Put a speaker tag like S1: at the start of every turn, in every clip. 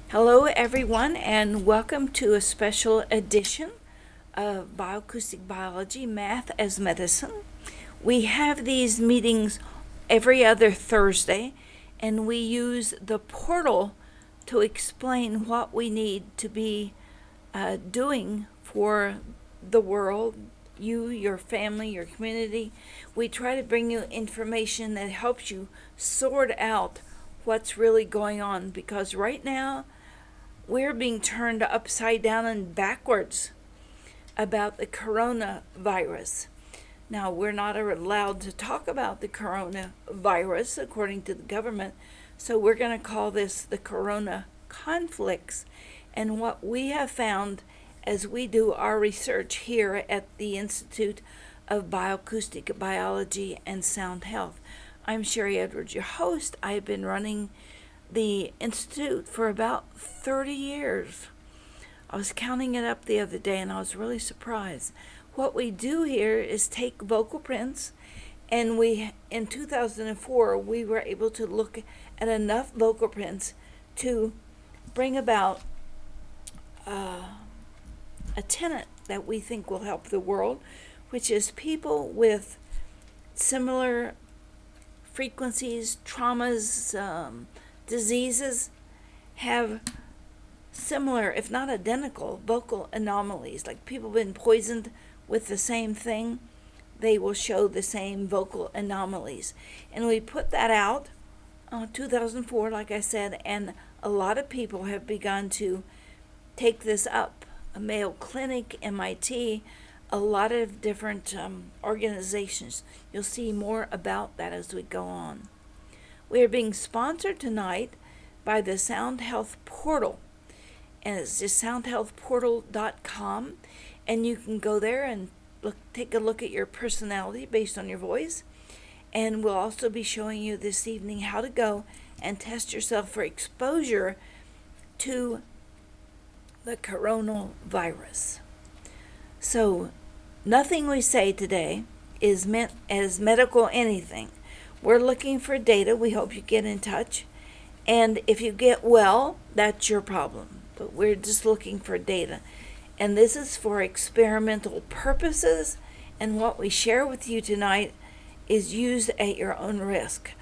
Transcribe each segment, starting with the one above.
S1: Hello, everyone, and welcome to a special edition of Bioacoustic Biology Math as Medicine. We have these meetings every other Thursday, and we use the portal to explain what we need to be doing for the world, you, your family, your community. We try to bring you information that helps you sort out what's really going on, because right now we're being turned upside down and backwards about the coronavirus. Now, we're not allowed to talk about the coronavirus according to the government, so we're going to call this the corona conflicts. And what we have found as we do our research here at the Institute of Bioacoustic Biology and Sound Health. I'm Sharry Edwards, your host. I've been running the Institute for about 30 years. I was counting it up the other day and I was really surprised. What we do here is take vocal prints, and in 2004 we were able to look at enough vocal prints to bring about a tenet that we think will help the world, which is people with similar frequencies, traumas, diseases have similar, if not identical, vocal anomalies. Like people have been poisoned with the same thing, they will show the same vocal anomalies. And we put that out 2004, like I said, and a lot of people have begun to take this up. A Mayo Clinic, MIT, a lot of different organizations. You'll see more about that as we go on. We are being sponsored tonight by the Sound Health Portal, and it's just soundhealthportal.com, and you can go there and take a look at your personality based on your voice. And we'll also be showing you this evening how to go and test yourself for exposure to the coronavirus. So nothing we say today is meant as medical anything. We're looking for data. We hope you get in touch. And if you get well, that's your problem. But we're just looking for data. And this is for experimental purposes. And what we share with you tonight is used at your own risk.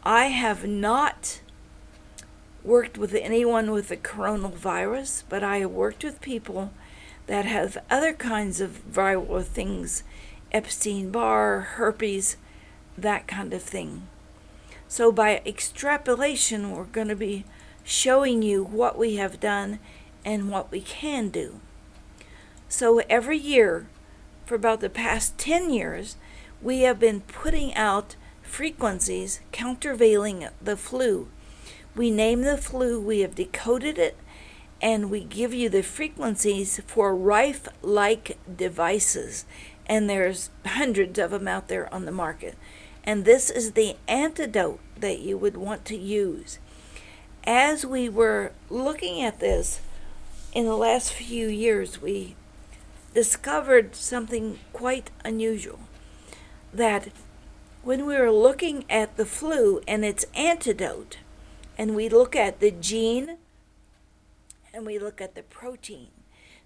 S1: I have not worked with anyone with the coronavirus, but I have worked with people that have other kinds of viral things, Epstein-Barr, herpes, that kind of thing. So by extrapolation, we're going to be showing you what we have done and what we can do. So every year, for about the past 10 years, we have been putting out frequencies countervailing the flu. We name the flu, we have decoded it, and we give you the frequencies for Rife-like devices. And there's hundreds of them out there on the market. And this is the antidote that you would want to use. As we were looking at this in the last few years, we discovered something quite unusual. That when we were looking at the flu and its antidote, and we look at the gene and we look at the protein.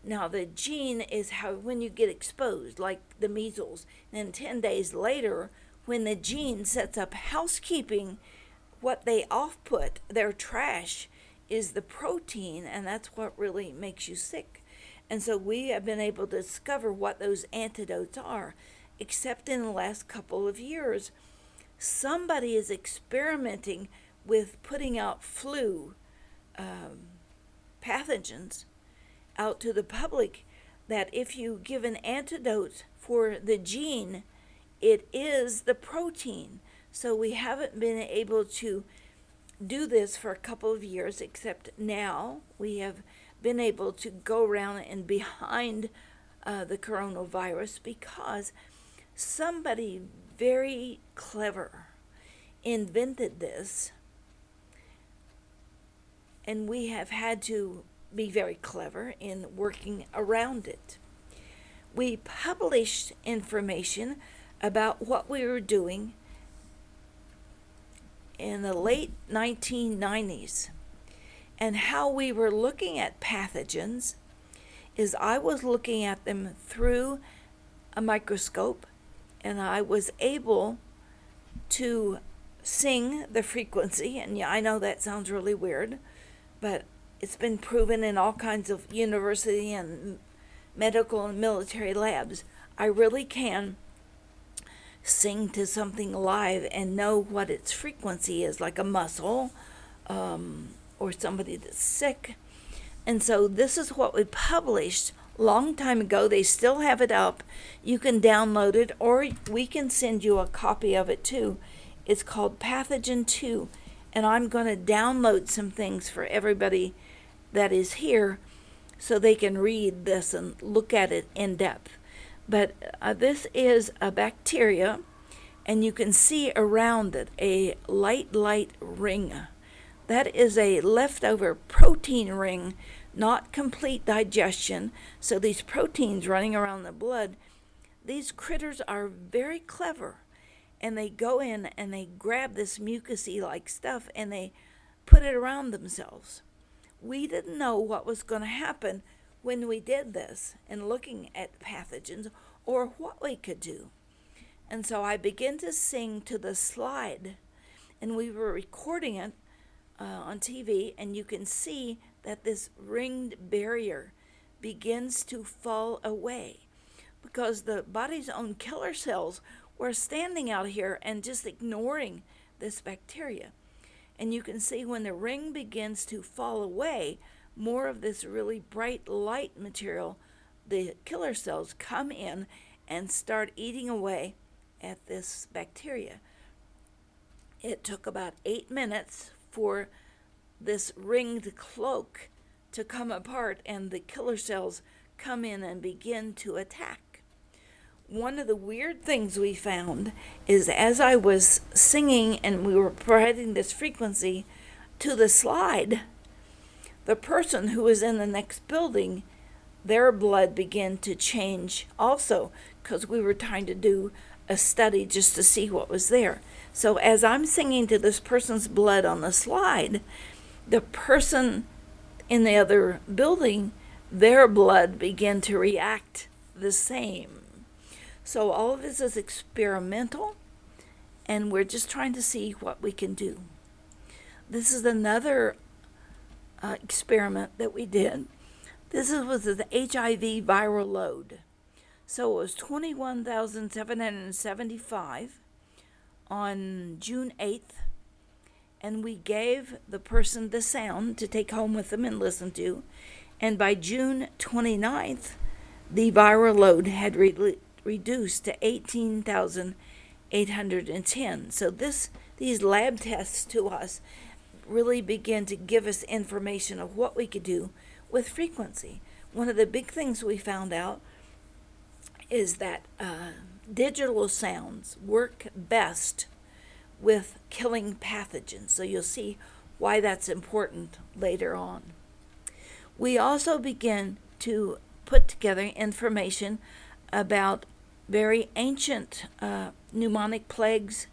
S1: Now, the gene is how when you get exposed, like the measles, and 10 days later, when the gene sets up housekeeping, what they off-put, their trash, is the protein, and that's what really makes you sick. And so we have been able to discover what those antidotes are, except in the last couple of years. Somebody is experimenting with putting out flu pathogens out to the public, that if you give an antidote for the gene, it is the protein. So we haven't been able to do this for a couple of years, except now we have been able to go around and behind the coronavirus, because somebody very clever invented this, and we have had to be very clever in working around it. We published information about what we were doing in the late 1990s, And how we were looking at pathogens is I was looking at them through a microscope, and I was able to sing the frequency. And yeah, I know that sounds really weird, but it's been proven in all kinds of university and medical and military labs. I really can sing to something alive and know what its frequency is, like a muscle, or somebody that's sick. And so this is what we published long time ago. They still have it up. You can download it, or we can send you a copy of it too. It's called Pathogen 2, and I'm going to download some things for everybody that is here so they can read this and look at it in depth. But this is a bacteria, and you can see around it a light ring. That is a leftover protein ring, not complete digestion. So these proteins running around the blood, these critters are very clever, and they go in and they grab this mucousy like stuff and they put it around themselves. We didn't know what was going to happen when we did this and looking at pathogens or what we could do. And so I began to sing to the slide, and we were recording it on TV, and you can see that this ringed barrier begins to fall away because the body's own killer cells were standing out here and just ignoring this bacteria. And you can see when the ring begins to fall away, more of this really bright light material, the killer cells come in and start eating away at this bacteria. It took about 8 minutes for this ringed cloak to come apart and the killer cells come in and begin to attack. One of the weird things we found is as I was singing and we were providing this frequency to the slide, the person who was in the next building, their blood began to change also, because we were trying to do a study just to see what was there. So as I'm singing to this person's blood on the slide, the person in the other building, their blood began to react the same. So all of this is experimental, and we're just trying to see what we can do. This is another experiment that we did. This was the HIV viral load. So it was 21,775 on June 8th, and we gave the person the sound to take home with them and listen to. And by June 29th, the viral load had reduced to 18,810. So these lab tests to us really began to give us information of what we could do with frequency. One of the big things we found out is that digital sounds work best with killing pathogens. So you'll see why that's important later on. We also begin to put together information about very ancient pneumonic plagues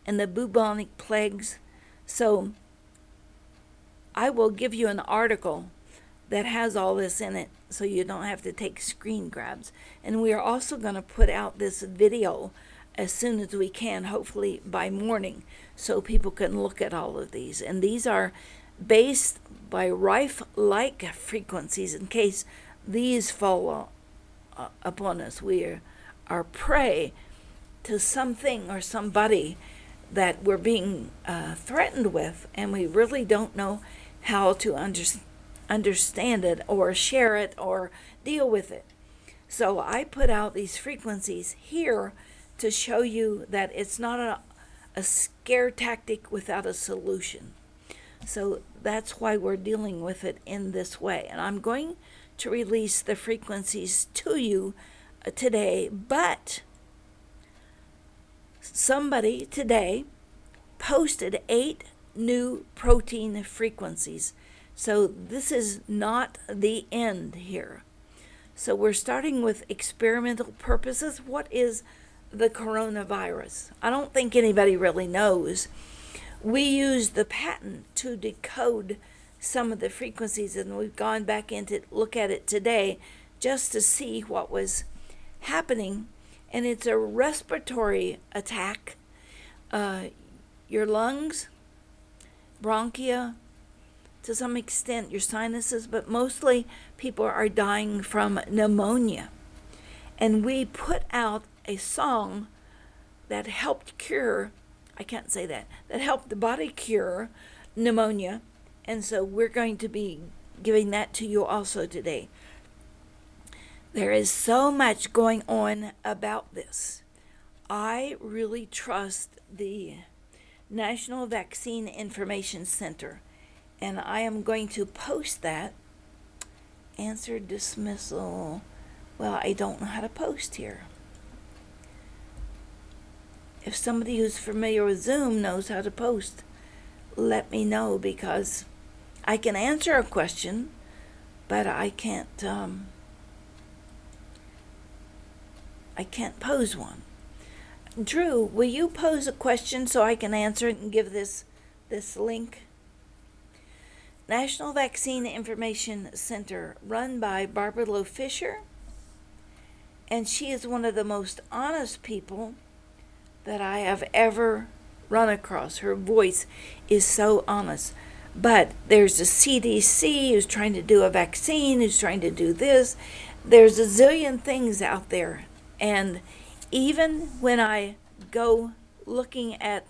S1: and the bubonic plagues. So I will give you an article that has all this in it so you don't have to take screen grabs. And we are also going to put out this video as soon as we can, hopefully by morning, so people can look at all of these. And these are based by Rife-like frequencies in case these fall upon us. We are prey to something or somebody that we're being threatened with, and we really don't know how to understand it or share it or deal with it. So I put out these frequencies here to show you that it's not a scare tactic without a solution. So that's why we're dealing with it in this way. And I'm going to release the frequencies to you today, but somebody today posted 8 new protein frequencies. So this is not the end here. So we're starting with experimental purposes. What is the coronavirus? I don't think anybody really knows. We use the patent to decode some of the frequencies, and we've gone back in to look at it today just to see what was happening. And it's a respiratory attack. Your lungs, bronchia, to some extent your sinuses, but mostly people are dying from pneumonia. And we put out a song that helped cure, I can't say that helped the body cure pneumonia. And so we're going to be giving that to you also today. There is so much going on about this. I really trust the National Vaccine Information Center, and I am going to post that. Answer dismissal. Well, I don't know how to post here. If somebody who's familiar with Zoom knows how to post, let me know, because I can answer a question, but I can't pose one. Drew, will you pose a question so I can answer it and give this link? National Vaccine Information Center, run by Barbara Lowe Fisher, and she is one of the most honest people that I have ever run across. Her voice is so honest. But there's a CDC who's trying to do a vaccine, who's trying to do this. There's a zillion things out there. And even when I go looking at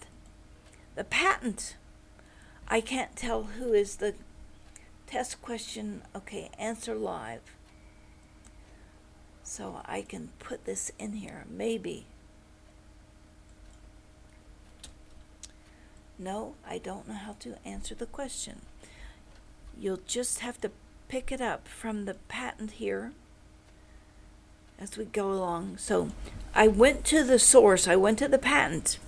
S1: the patent, I can't tell who is the test question. Okay, answer live. So I can put this in here, maybe. No, I don't know how to answer the question. You'll just have to pick it up from the patent here as we go along. So I went to the source, I went to the patent,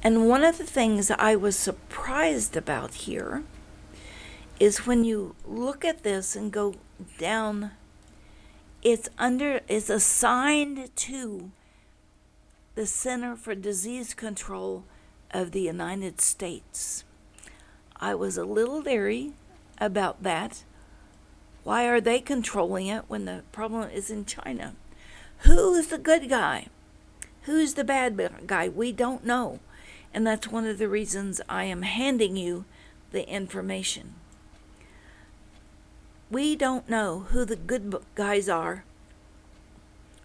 S1: and one of the things I was surprised about here is when you look at this and go down, it's assigned to the Center for Disease Control of the United States. I was a little leery about that. Why are they controlling it when the problem is in China? Who's the good guy? Who's the bad guy? We don't know. And that's one of the reasons I am handing you the information. We don't know who the good guys are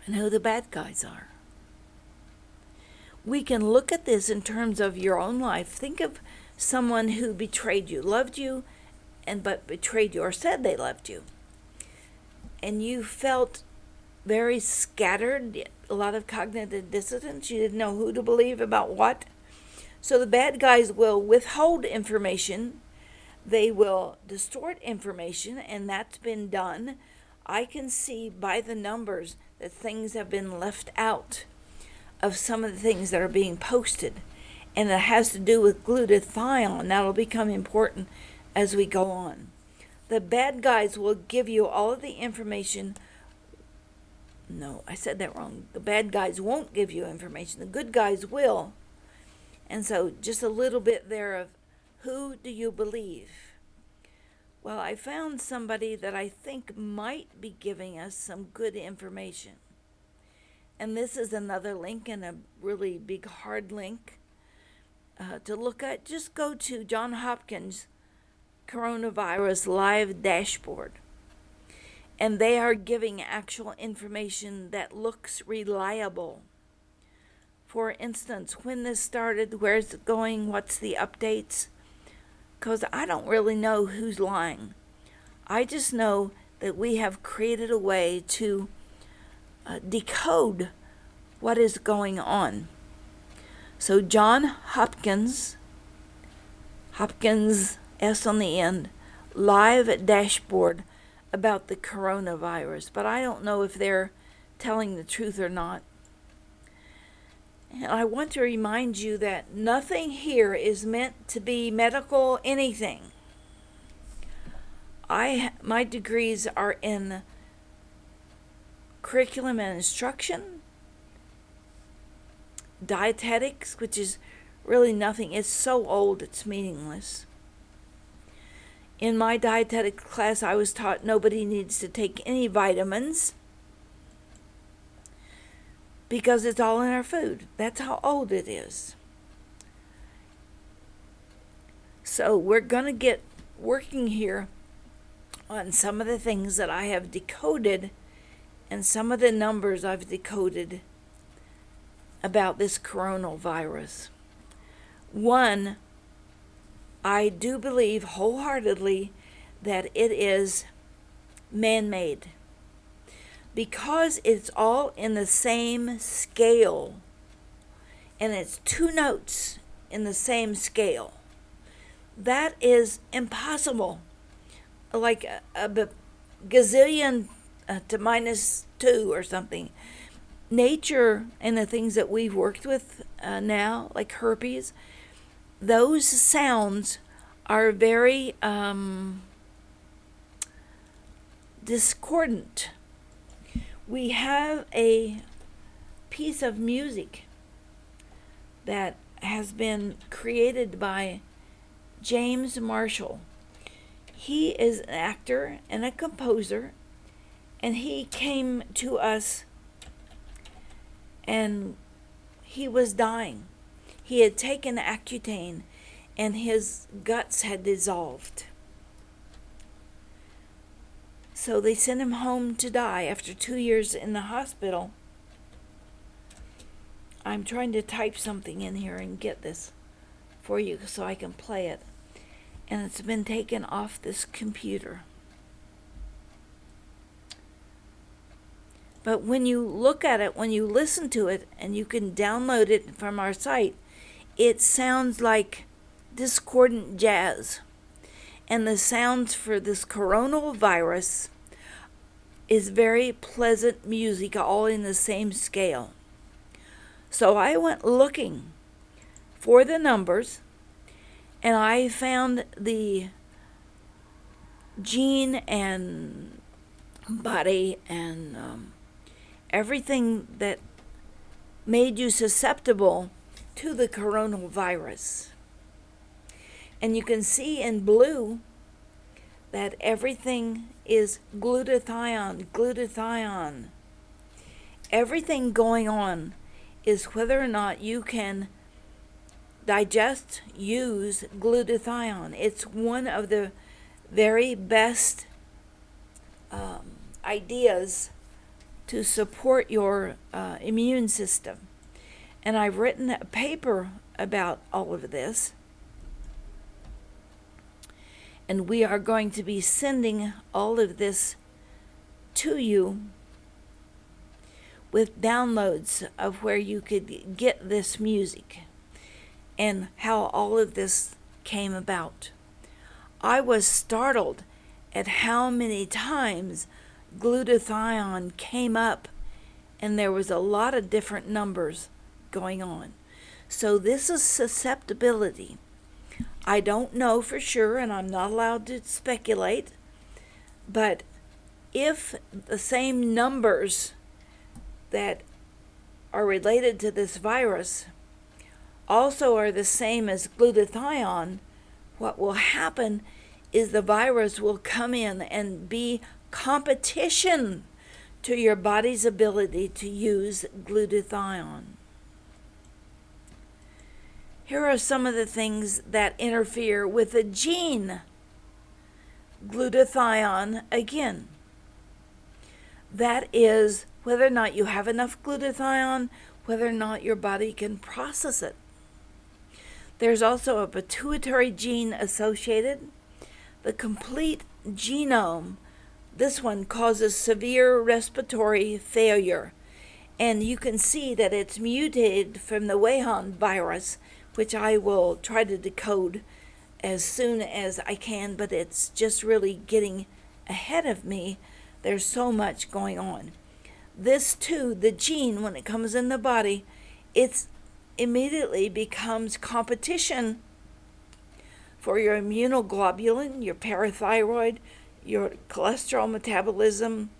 S1: and who the bad guys are. We can look at this in terms of your own life. Think of someone who betrayed you, loved you, but betrayed you, or said they loved you. And you felt very scattered, a lot of cognitive dissonance. You didn't know who to believe about what. So the bad guys will withhold information. They will distort information, and that's been done. I can see by the numbers that things have been left out of some of the things that are being posted. And it has to do with glutathione. That'll become important as we go on. The bad guys will give you all of the information. No, I said that wrong. The bad guys won't give you information. The good guys will. And so just a little bit there of who do you believe? Well, I found somebody that I think might be giving us some good information. And this is another link, and a really big hard link to look at. Just go to John Hopkins Coronavirus Live Dashboard. And they are giving actual information that looks reliable. For instance, when this started, where's it going, what's the updates? Because I don't really know who's lying. I just know that we have created a way to decode what is going on. So John Hopkins, S on the end, live dashboard about the coronavirus. But I don't know if they're telling the truth or not. And I want to remind you that nothing here is meant to be medical anything. My degrees are in curriculum and instruction, dietetics, which is really nothing. It's so old, it's meaningless. In my dietetics class, I was taught nobody needs to take any vitamins because it's all in our food. That's how old it is. So we're going to get working here on some of the things that I have decoded and some of the numbers I've decoded about this coronavirus. One, I do believe wholeheartedly that it is man-made because it's all in the same scale and it's 2 notes in the same scale. That is impossible. Like a gazillion to -2 or something. Nature and the things that we've worked with now, like herpes, those sounds are very discordant. We have a piece of music that has been created by James Marshall. He is an actor and a composer, and he came to us and he was dying. He had taken Accutane and his guts had dissolved. So they sent him home to die after 2 years in the hospital. I'm trying to type something in here and get this for you so I can play it. And it's been taken off this computer. But when you look at it, when you listen to it, and you can download it from our site, it sounds like discordant jazz. And the sounds for this coronavirus is very pleasant music, all in the same scale. So I went looking for the numbers, and I found the gene and body and everything that made you susceptible to the coronavirus. And you can see in blue that everything is glutathione. Everything going on is whether or not you can digest, use glutathione. It's one of the very best ideas to support your immune system. And I've written a paper about all of this. And we are going to be sending all of this to you with downloads of where you could get this music and how all of this came about. I was startled at how many times glutathione came up, and there was a lot of different numbers going on. So this is susceptibility. I don't know for sure, and I'm not allowed to speculate, but if the same numbers that are related to this virus also are the same as glutathione, what will happen is the virus will come in and be competition to your body's ability to use glutathione. Here are some of the things that interfere with the gene. Glutathione, again. That is whether or not you have enough glutathione, whether or not your body can process it. There's also a pituitary gene associated. The complete genome, this one causes severe respiratory failure. And you can see that it's mutated from the Wuhan virus, which I will try to decode as soon as I can, but it's just really getting ahead of me. There's so much going on. This too, the gene, when it comes in the body, it immediately becomes competition for your immunoglobulin, your parathyroid, your cholesterol metabolism,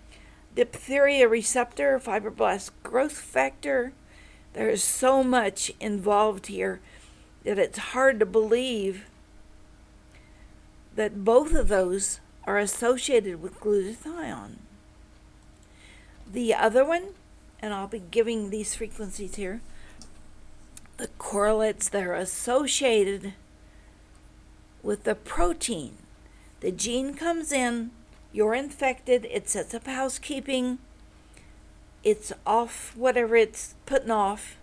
S1: diphtheria receptor, fibroblast growth factor. There is so much involved here that it's hard to believe that both of those are associated with glutathione. The other one, and I'll be giving these frequencies here, the correlates that are associated with the protein. The gene comes in, you're infected, it sets up housekeeping, it's off whatever it's putting off,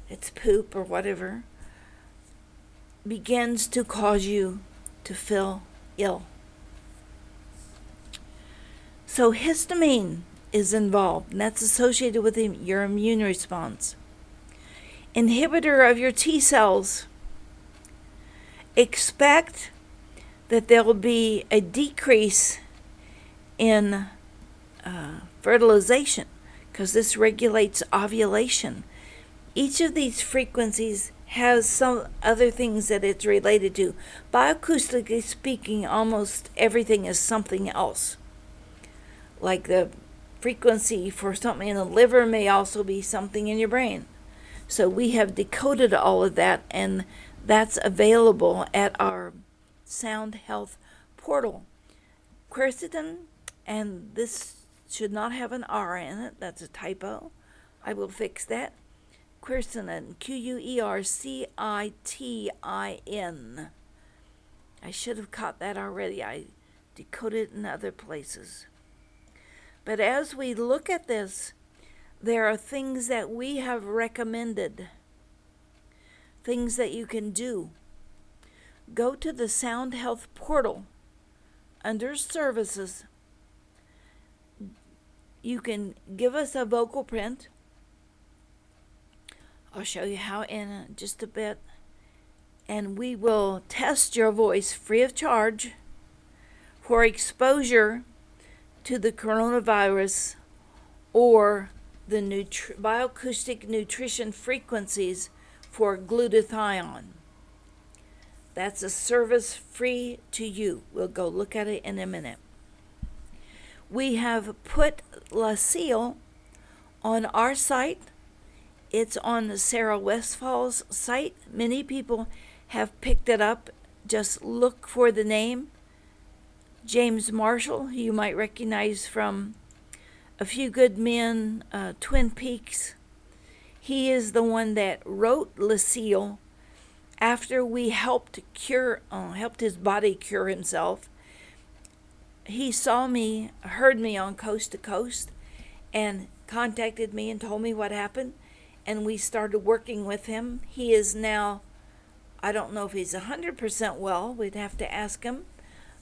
S1: it's poop or whatever, begins to cause you to feel ill. So histamine is involved, and that's associated with your immune response. Inhibitor of your T cells. Expect that there will be a decrease in fertilization, because this regulates ovulation. Each of these frequencies has some other things that it's related to. Bioacoustically speaking, almost everything is something else. Like the frequency for something in the liver may also be something in your brain. So we have decoded all of that, and that's available at our Sound Health portal. Quercetin, and this should not have an R in it. That's a typo. I will fix that. Quercetin, Quercitin. I should have caught that already. I decoded it in other places. But as we look at this, there are things that we have recommended, things that you can do. Go to the Sound Health portal. Under services, you can give us a vocal print. I'll show you how in just a bit. And we will test your voice free of charge for exposure to the coronavirus or the bioacoustic nutrition frequencies for glutathione. That's a service free to you. We'll go look at it in a minute. We have put Lacille on our site. It's on the Sarah Westfall's site. Many people have picked it up. Just look for the name. James Marshall, who you might recognize from A Few Good Men, Twin Peaks. He is the one that wrote Lacille after we helped his body cure himself. He saw me, heard me on Coast to Coast, and contacted me and told me what happened, and we started working with him. He is now, I don't know if he's 100% well, we'd have to ask him,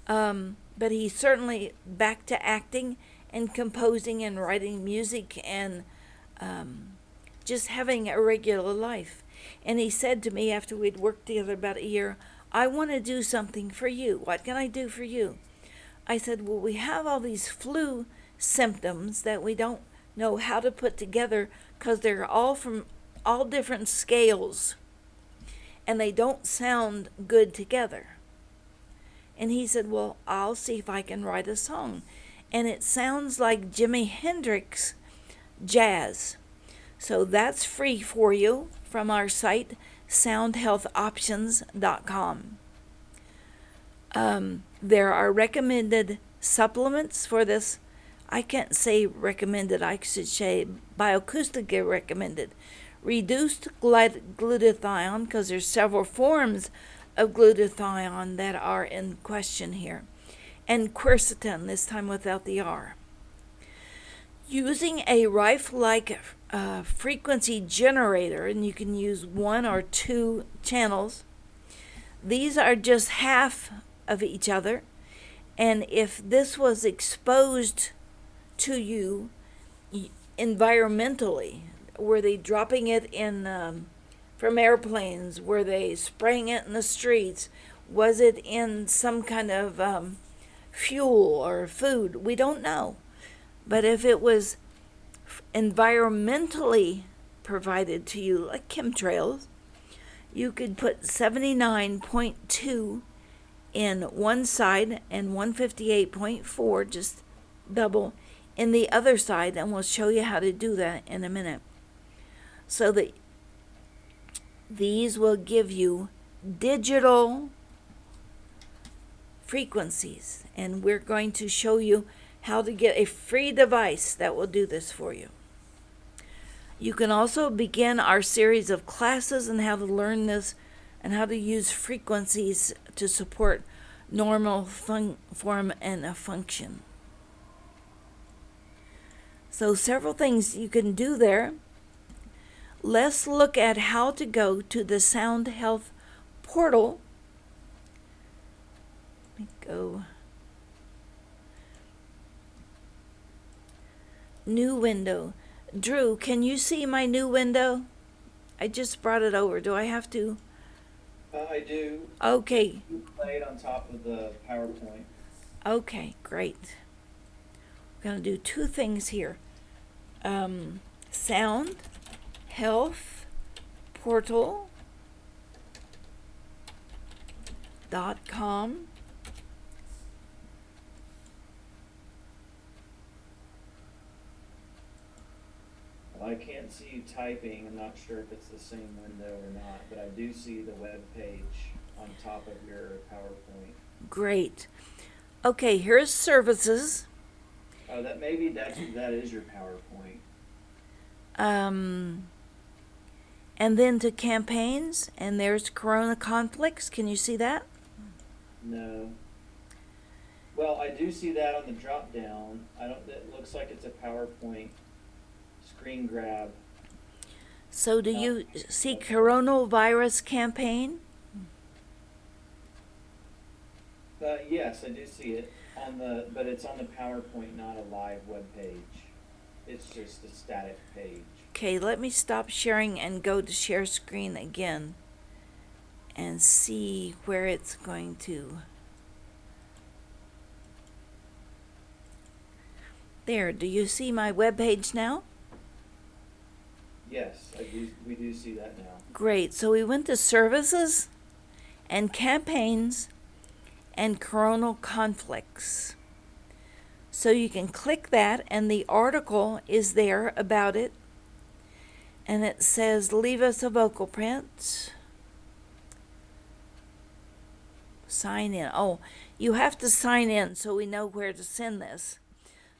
S1: but he's certainly back to acting and composing and writing music and just having a regular life. And he said to me after we'd worked together about a year, I want to do something for you. What can I do for you? I said, well, we have all these flu symptoms that we don't know how to put together because they're all from all different scales and they don't sound good together. And he said, well, I'll see if I can write a song. And it sounds like Jimi Hendrix jazz. So that's free for you from our site, soundhealthoptions.com. There are recommended supplements for this. I can't say recommended, I should say bioacoustic recommended. Reduced glutathione, because there's several forms of glutathione that are in question here. And quercetin, this time without the R. Using a Rife-like frequency generator, and you can use 1 or 2 channels. These are just half of each other, and if this was exposed to you environmentally, were they dropping it in from airplanes, were they spraying it in the streets, was it in some kind of fuel or food? We don't know. But if it was environmentally provided to you, like chemtrails, you could put 79.2 in one side and 158.4, just double, in the other side, and we'll show you how to do that in a minute. So that these will give you digital frequencies, and we're going to show you how to get a free device that will do this for you. You can also begin our series of classes on how to learn this and how to use frequencies to support normal form and function. So several things you can do there. Let's look at how to go to the Sound Health portal. Let me go. New window. Drew, can you see my new window? I just brought it over. Do I have to?
S2: I do.
S1: Okay.
S2: You play it on top of the PowerPoint.
S1: Okay, great. We're going to do two things here. Sound Health Portal.com.
S2: Well, I can't see you typing. I'm not sure if it's the same window or not, but I do see the web page on top of your PowerPoint.
S1: Great. Okay, here's services.
S2: Oh, that is your PowerPoint.
S1: And then to campaigns, and there's Corona conflicts. Can you see that?
S2: No. Well, I do see that on the drop down. It looks like it's a PowerPoint screen grab.
S1: So do you see coronavirus campaign?
S2: Yes, I do see it but it's on the PowerPoint, not a live web page. It's just a static page.
S1: Okay, let me stop sharing and go to share screen again and see where it's going to. There, do you see my web page now?
S2: Yes, we do see that now.
S1: Great, so we went to services and campaigns and coronal conflicts. So you can click that, and the article is there about it. And it says, leave us a vocal print. Sign in. Oh, you have to sign in so we know where to send this.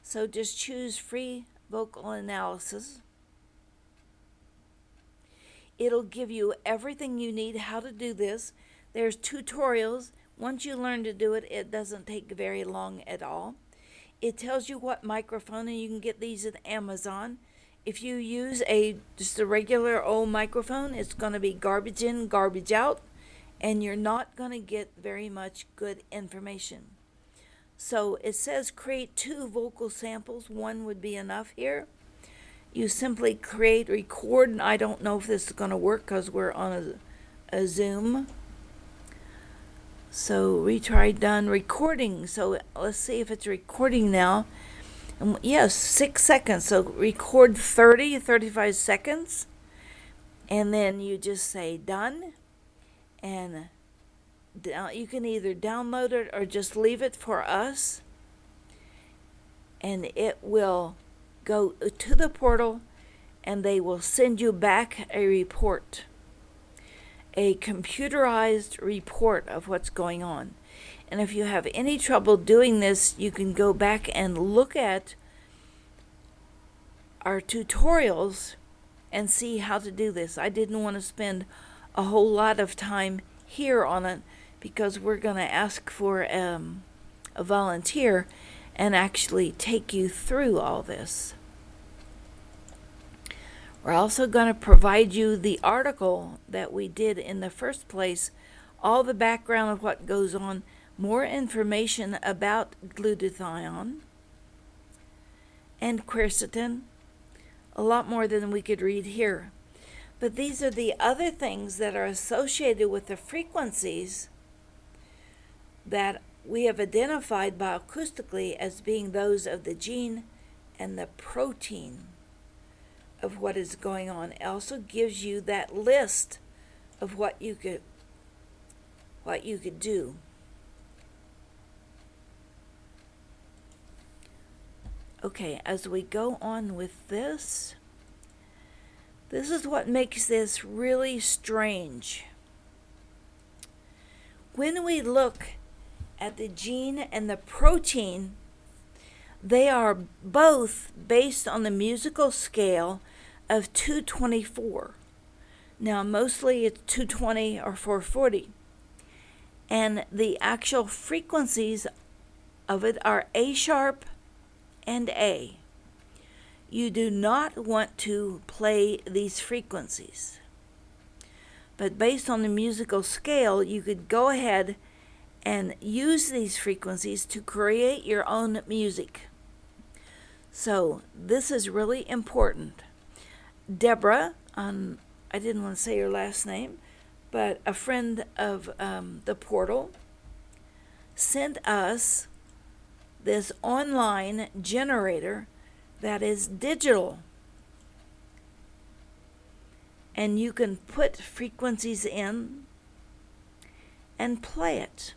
S1: So just choose free vocal analysis. It'll give you everything you need how to do this. There's tutorials. Once you learn to do it, it doesn't take very long at all. It tells you what microphone, and you can get these at Amazon. If you use just a regular old microphone, it's going to be garbage in, garbage out, and you're not going to get very much good information. So it says create 2 vocal samples. 1 would be enough here. You simply record, and I don't know if this is going to work because we're on a Zoom. So retry done recording. So let's see if it's recording now. And yes, 6 seconds. So record 35 seconds. And then you just say done. And you can either download it or just leave it for us. And it will go to the portal, and they will send you back a report. A computerized report of what's going on. And if you have any trouble doing this, you can go back and look at our tutorials and see how to do this. I didn't want to spend a whole lot of time here on it because we're going to ask for a volunteer and actually take you through all this. We're also going to provide you the article that we did in the first place, all the background of what goes on, more information about glutathione and quercetin, a lot more than we could read here. But these are the other things that are associated with the frequencies that we have identified bioacoustically as being those of the gene and the protein of what is going on. It also gives you that list of what you could do. Okay, as we go on with this is what makes this really strange. When we look at the gene and the protein, they are both based on the musical scale of 224. Now, mostly it's 220 or 440. And the actual frequencies of it are A sharp and A. You do not want to play these frequencies. But based on the musical scale, you could go ahead and use these frequencies to create your own music. So this is really important. Deborah, I didn't want to say her last name, but a friend of the portal sent us this online generator that is digital. And you can put frequencies in and play it.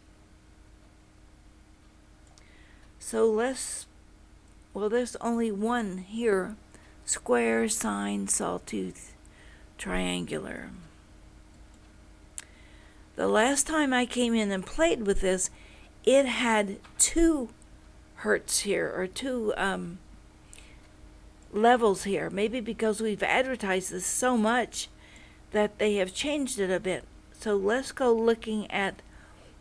S1: So there's only one here: square, sine, sawtooth, triangular. The last time I came in and played with this, it had 2 hertz here, or 2 levels here. Maybe because we've advertised this so much that they have changed it a bit. So let's go looking at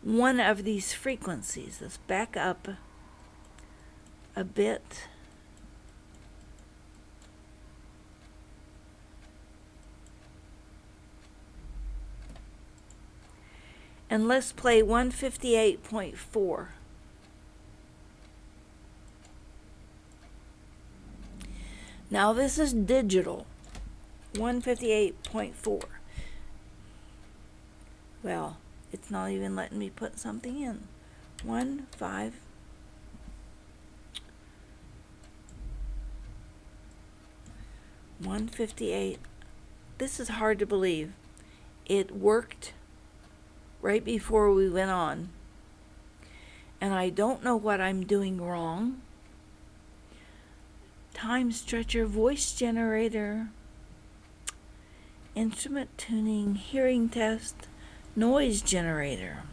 S1: one of these frequencies. Let's back up a bit. And let's play 158.4. Now this is digital. 158.4. Well, it's not even letting me put something in. 158. This is hard to believe. It worked right before we went on. And I don't know what I'm doing wrong. Time stretcher, voice generator, instrument tuning, hearing test, noise generator.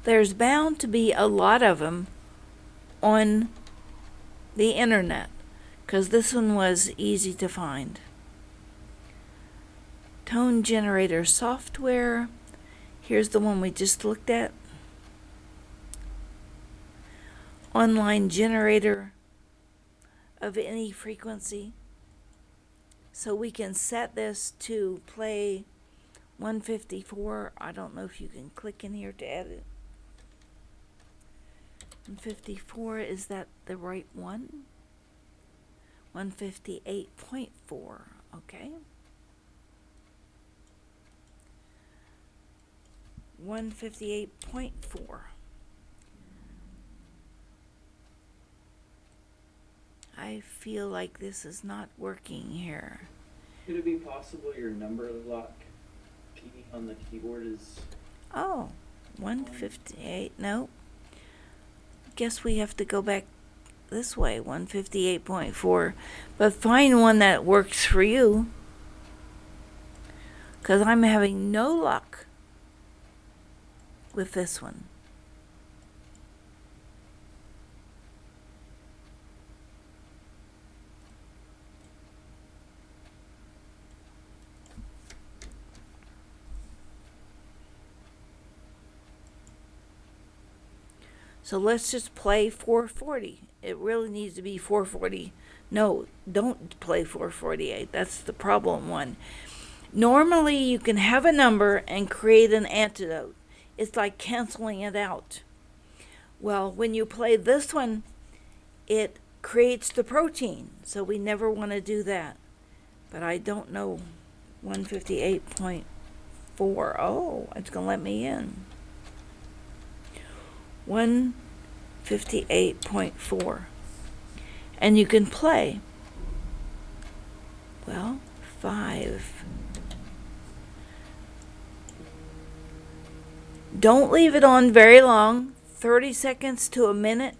S1: There's bound to be a lot of them on the internet, because this one was easy to find. Tone generator software. Here's the one we just looked at. Online generator of any frequency. So we can set this to play 154. I don't know if you can click in here to edit. 154, is that the right one? 158.4, okay. 158.4. I feel like this is not working here.
S2: Could it be possible your number lock key on the keyboard is...
S1: Oh, 158, no. Guess we have to go back this way, 158.4. But find one that works for you, because I'm having no luck with this one. So let's just play 440. It really needs to be 440. No, don't play 448. That's the problem one. Normally you can have a number and create an antidote. It's like canceling it out. Well, when you play this one, it creates the protein. So we never want to do that. But I don't know. 158.4. Oh, it's going to let me in. 158.4. And you can play. Well, 5. Don't leave it on very long, 30 seconds to a minute,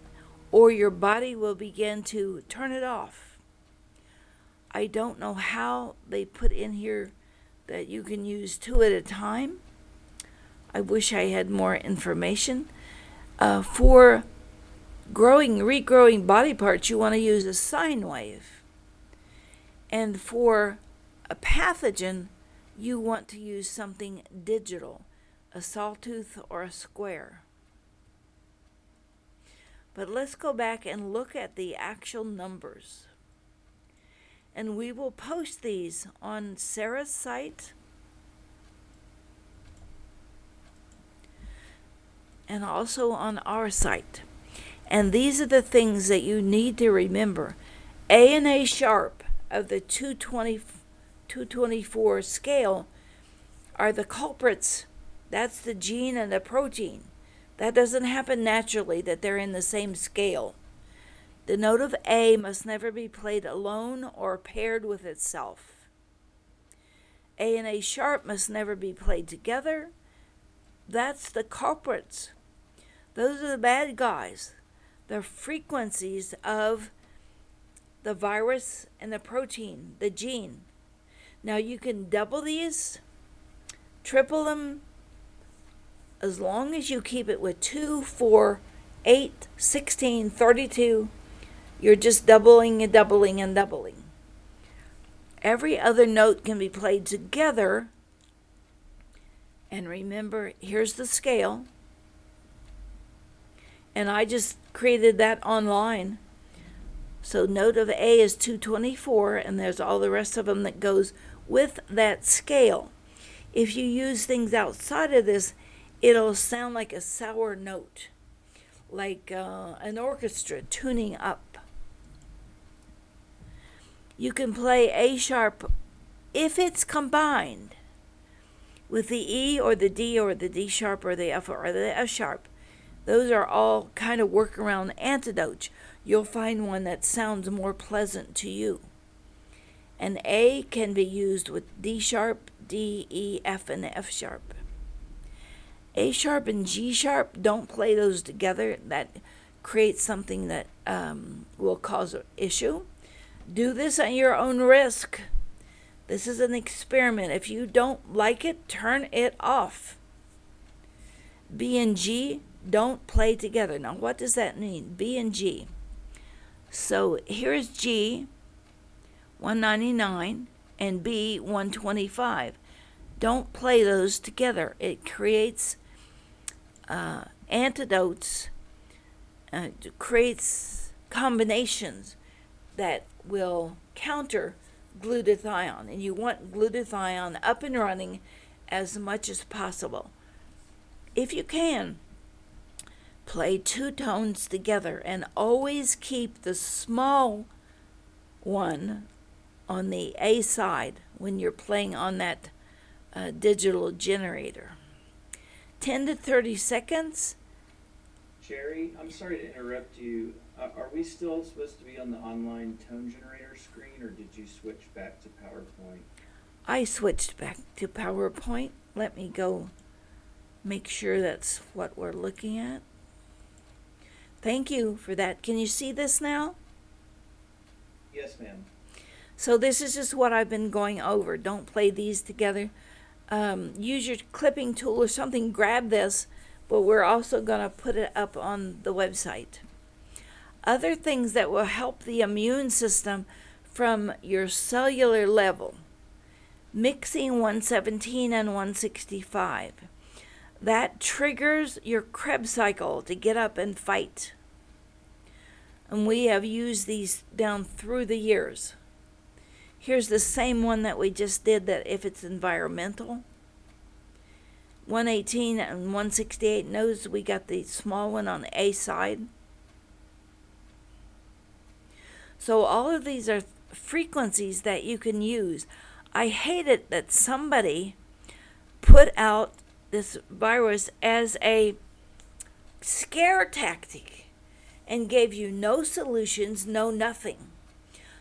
S1: or your body will begin to turn it off. I don't know how they put in here that you can use 2 at a time. I wish I had more information. For regrowing body parts, you want to use a sine wave. And for a pathogen, you want to use something digital, a sawtooth or a square. But let's go back and look at the actual numbers. And we will post these on Sarah's site and also on our site. And these are the things that you need to remember. A and A sharp of the 224 scale are the culprits. That's the gene and the protein. That doesn't happen naturally, that they're in the same scale. The note of A must never be played alone or paired with itself. A and A sharp must never be played together. That's the culprits. Those are the bad guys. The frequencies of the virus and the protein, the gene. Now you can double these, triple them, as long as you keep it with 2, 4, 8, 16, 32. You're just doubling and doubling and doubling. Every other note can be played together. And remember, here's the scale. And I just created that online. So note of A is 224, and there's all the rest of them that goes with that scale. If you use things outside of this, it'll sound like a sour note, like an orchestra tuning up. You can play A sharp if it's combined with the E or the D or the D sharp or the F or the F sharp. Those are all kind of workaround antidotes. You'll find one that sounds more pleasant to you. And A can be used with D sharp, D, E, F, and F sharp. A sharp and G sharp, don't play those together. That creates something that will cause an issue. Do this at your own risk. This is an experiment. If you don't like it, turn it off. B and G don't play together. Now, what does that mean? B and G. So here's G, 199, and B, 125. Don't play those together. It creates antidotes, creates combinations that will counter glutathione. And you want glutathione up and running as much as possible. If you can, play 2 tones together and always keep the small one on the A side when you're playing on that digital generator. 10 to 30 seconds.
S2: Sharry, I'm sorry to interrupt you. Are we still supposed to be on the online tone generator screen, or did you switch back to PowerPoint?
S1: I switched back to PowerPoint. Let me go make sure that's what we're looking at. Thank you for that. Can you see this now?
S2: Yes, ma'am.
S1: So this is just what I've been going over. Don't play these together. Use your clipping tool or something. Grab this, but we're also going to put it up on the website. Other things that will help the immune system from your cellular level. Mixing 117 and 165. That triggers your Krebs cycle to get up and fight. And we have used these down through the years. Here's the same one that we just did, that if it's environmental. 118 and 168, notice we got the small one on the A side. So all of these are frequencies that you can use. I hate it that somebody put out this virus as a scare tactic and gave you no solutions, no nothing.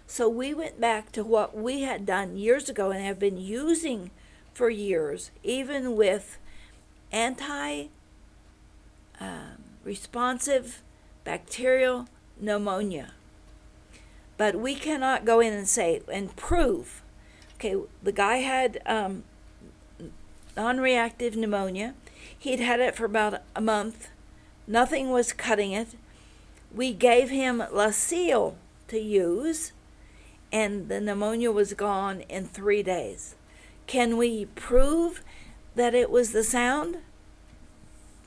S1: So we went back to what we had done years ago and have been using for years, even with anti-responsive bacterial pneumonia. But we cannot go in and say and prove, okay, the guy had non-reactive pneumonia. He'd had it for about a month. Nothing was cutting it. We gave him Lacil to use, and the pneumonia was gone in 3 days. Can we prove that it was the sound?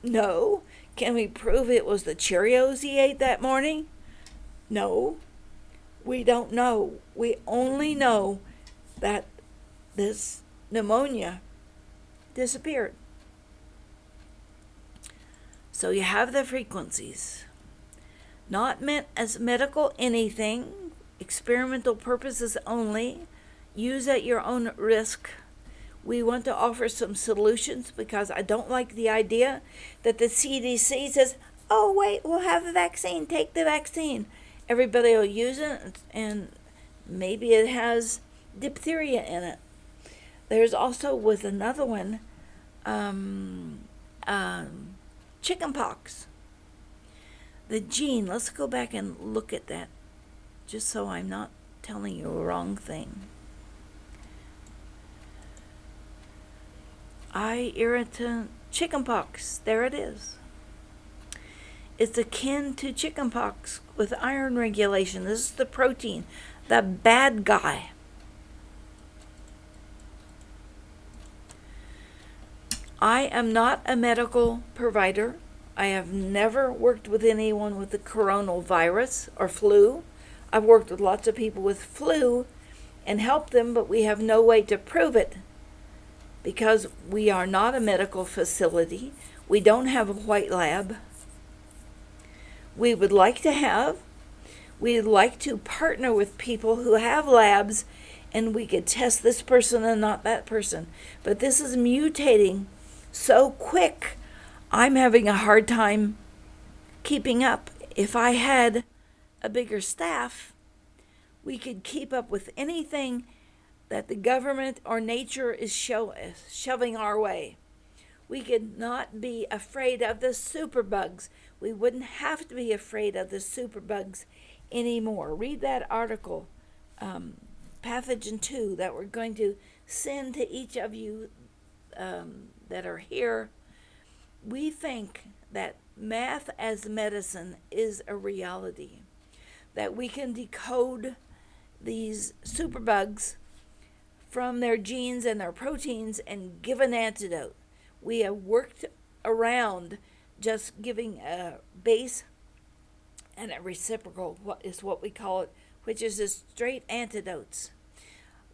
S1: No. Can we prove it was the Cheerios he ate that morning? No. We don't know. We only know that this pneumonia disappeared. So you have the frequencies. Not meant as medical anything, experimental purposes only. Use at your own risk. We want to offer some solutions because I don't like the idea that the CDC says, oh, wait, we'll have the vaccine. Take the vaccine. Everybody will use it, and maybe it has diphtheria in it. There's also with another one, chicken pox. The gene, let's go back and look at that just so I'm not telling you a wrong thing. Eye irritant chickenpox. There it is. It's akin to chickenpox with iron regulation. This is the protein, the bad guy. I am not a medical provider. I have never worked with anyone with the coronavirus or flu. I've worked with lots of people with flu and helped them, but we have no way to prove it because we are not a medical facility. We don't have a white lab. We would like to have. We'd like to partner with people who have labs and we could test this person and not that person. But this is mutating so quick, I'm having a hard time keeping up. If I had a bigger staff, we could keep up with anything that the government or nature is shoving our way. We could not be afraid of the superbugs. We wouldn't have to be afraid of the superbugs anymore. Read that article, Pathogen 2, that we're going to send to each of you that are here. We think that math as medicine is a reality, that we can decode these superbugs from their genes and their proteins and give an antidote. We have worked around just giving a base and a reciprocal, what is what we call it, which is just straight antidotes.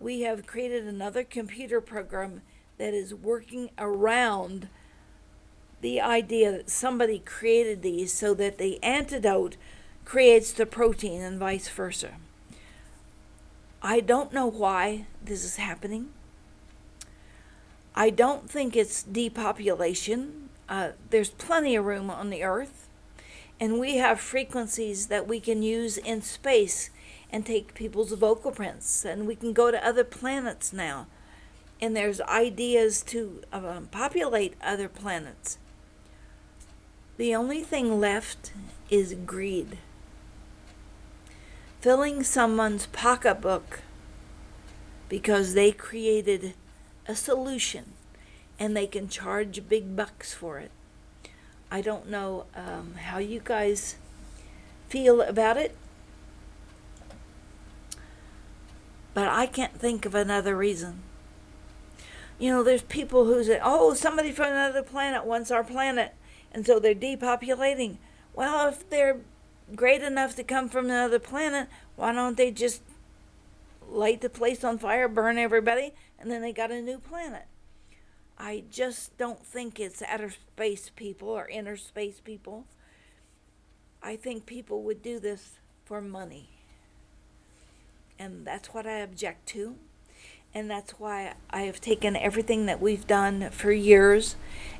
S1: We have created another computer program that is working around the idea that somebody created these so that the antidote creates the protein and vice versa. I don't know why this is happening. I don't think it's depopulation. There's plenty of room on the earth, and we have frequencies that we can use in space and take people's vocal prints, and we can go to other planets now, and there's ideas to populate other planets. The only thing left is greed. Filling someone's pocketbook because they created a solution and they can charge big bucks for it. I don't know how you guys feel about it, but I can't think of another reason. You know, there's people who say, oh, somebody from another planet wants our planet, and so they're depopulating. Well, if they're great enough to come from another planet, why don't they just light the place on fire, burn everybody, and then they got a new planet? I just don't think it's outer space people or inner space people. I think people would do this for money. And that's what I object to. And that's why I have taken everything that we've done for years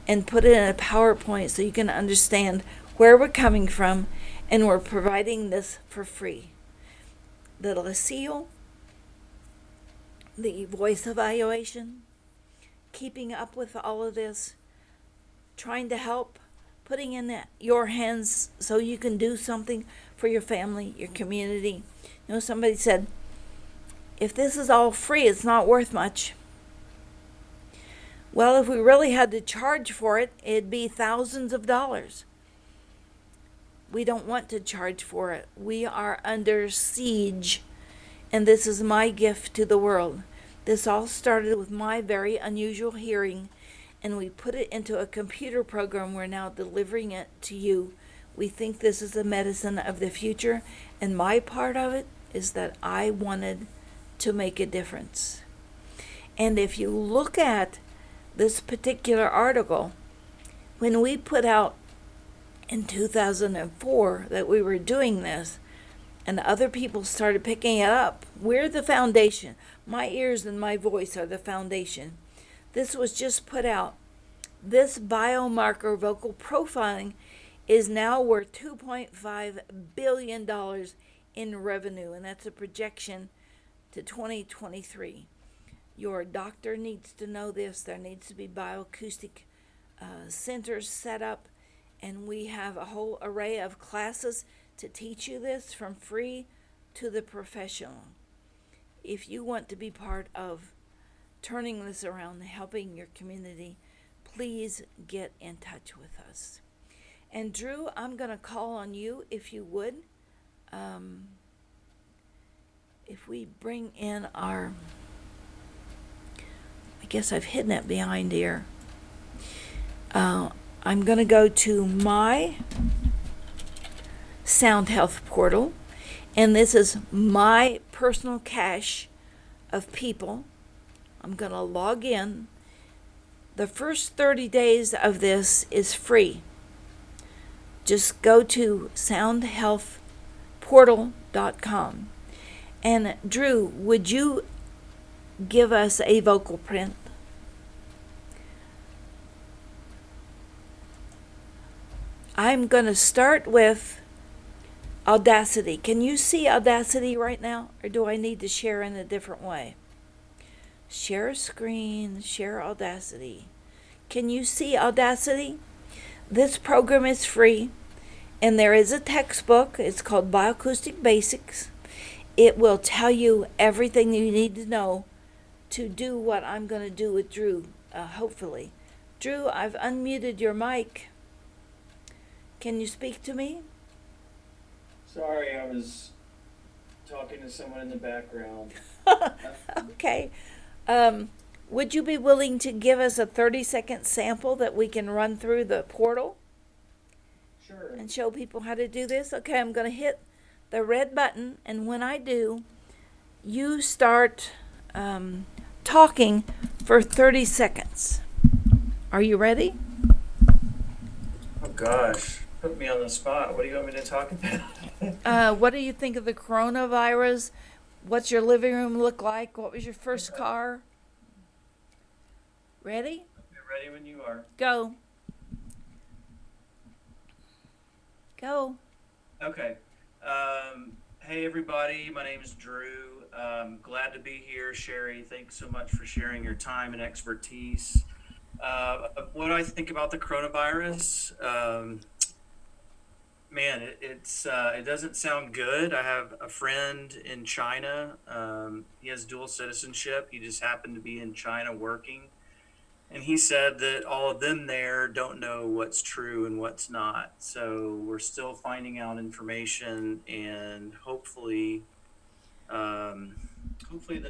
S1: and put it in a PowerPoint so you can understand where we're coming from, and we're providing this for free. The Lacil, the voice evaluation, keeping up with all of this, trying to help, putting in your hands so you can do something for your family, your community. You know, somebody said, if this is all free, it's not worth much. Well, if we really had to charge for it, it'd be thousands of dollars. We don't want to charge for it. We are under siege, and this is my gift to the world. This all started with my very unusual hearing, and we put it into a computer program. We're now delivering it to you. We think this is the medicine of the future, and my part of it is that I wanted to make a difference. And if you look at this particular article, when we put out in 2004 that we were doing this, and other people started picking it up, we're the foundation. My ears and my voice are the foundation. This was just put out. This biomarker vocal profiling is now worth $2.5 billion in revenue, and that's a projection to 2023. Your doctor needs to know this. There needs to be bioacoustic centers set up, and we have a whole array of classes to teach you this, from free to the professional. If you want to be part of turning this around and helping your community, please get in touch with us. And Drew, I'm going to call on you if you would. If we bring in our, I guess I've hidden it behind here. I'm going to go to my Sound Health portal, and this is my personal cache of people. I'm going to log in. The first 30 days of this is free. Just go to soundhealthportal.com. And Drew, would you give us a vocal print? I'm going to start with Audacity. Can you see Audacity right now, or do I need to share in a different way? Share screen, share Audacity. Can you see Audacity? This program is free, and there is a textbook. It's called Bioacoustic Basics. It will tell you everything you need to know to do what I'm going to do with Drew, hopefully. Drew, I've unmuted your mic. Can you speak to me?
S2: Sorry, I was talking to someone in the background.
S1: Okay. Would you be willing to give us a 30-second sample that we can run through the portal?
S2: Sure.
S1: And show people how to do this? Okay, I'm going to hit the red button, and when I do, you start talking for 30 seconds. Are you ready?
S2: Oh gosh, put me on the spot. What do you want me to talk about?
S1: What do you think of the coronavirus? What's your living room look like? What was your first car? Ready?
S2: Okay, ready when you are.
S1: Go. Go.
S2: Okay. Hey everybody, my name is Drew. Glad to be here. Sharry, thanks so much for sharing your time and expertise. What do I think about the coronavirus? Man, it doesn't sound good. I have a friend in China. He has dual citizenship. He just happened to be in China working. And he said that all of them there don't know what's true and what's not. So we're still finding out information, and hopefully the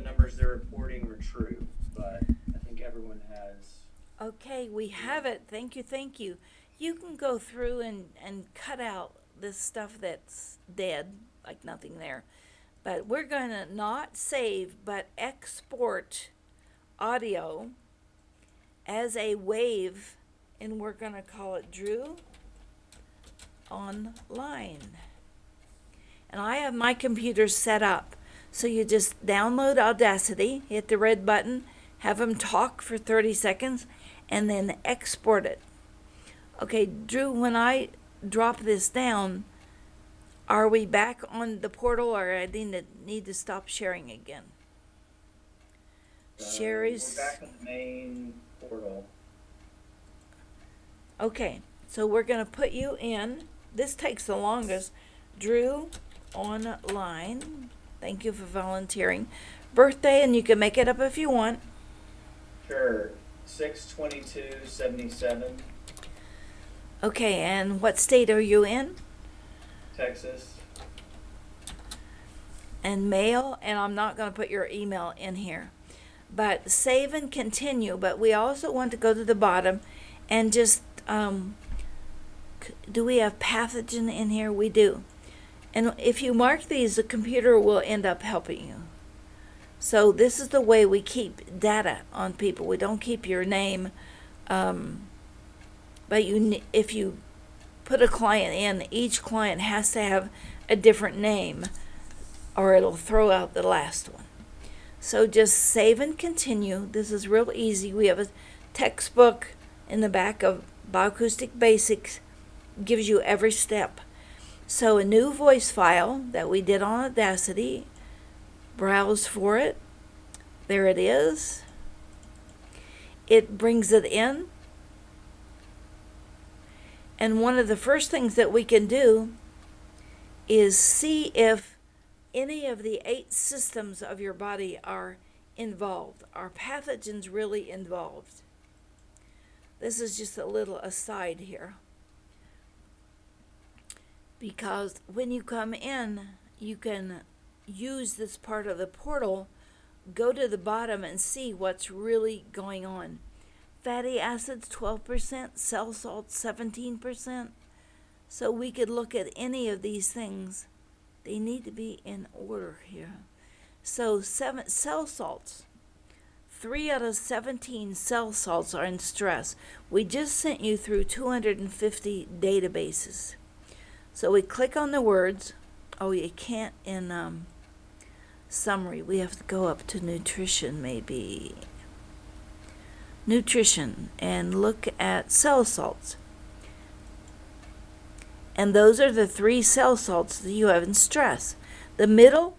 S2: numbers they're reporting are true. But I think everyone has.
S1: Okay, we have it. Thank you, thank you. You can go through and cut out this stuff that's dead, like nothing there. But we're going to not save, but export audio as a wave, and we're going to call it Drew Online. And I have my computer set up. So you just download Audacity, hit the red button, have them talk for 30 seconds, and then export it. Okay, Drew, when I drop this down, are we back on the portal, or I need to stop sharing again? Sharry's.
S2: We're back on the main portal.
S1: Okay, so we're going to put you in. This takes the longest. Drew online. Thank you for volunteering. Birthday, and you can make it up if you want.
S2: Sure. 6/22/77,
S1: Okay, and what state are you in?
S2: Texas.
S1: And mail, and I'm not going to put your email in here. But save and continue, but we also want to go to the bottom and just, do we have pathogen in here? We do. And if you mark these, the computer will end up helping you. So this is the way we keep data on people. We don't keep your name, but if you put a client in, each client has to have a different name, or it'll throw out the last one. So just save and continue. This is real easy. We have a textbook in the back of BioAcoustic Basics, gives you every step. So a new voice file that we did on Audacity, browse for it. There it is. It brings it in. And one of the first things that we can do is see if any of the 8 systems of your body are involved. Are pathogens really involved? This is just a little aside here. Because when you come in, you can use this part of the portal, go to the bottom and see what's really going on. Fatty acids 12%, cell salts 17%. So we could look at any of these things. They need to be in order here. So 7 cell salts. 3 out of 17 cell salts are in stress. We just sent you through 250 databases. So we click on the words. Oh, you can't in summary. We have to go up to nutrition maybe. Nutrition, and look at cell salts. And those are the 3 cell salts that you have in stress. The middle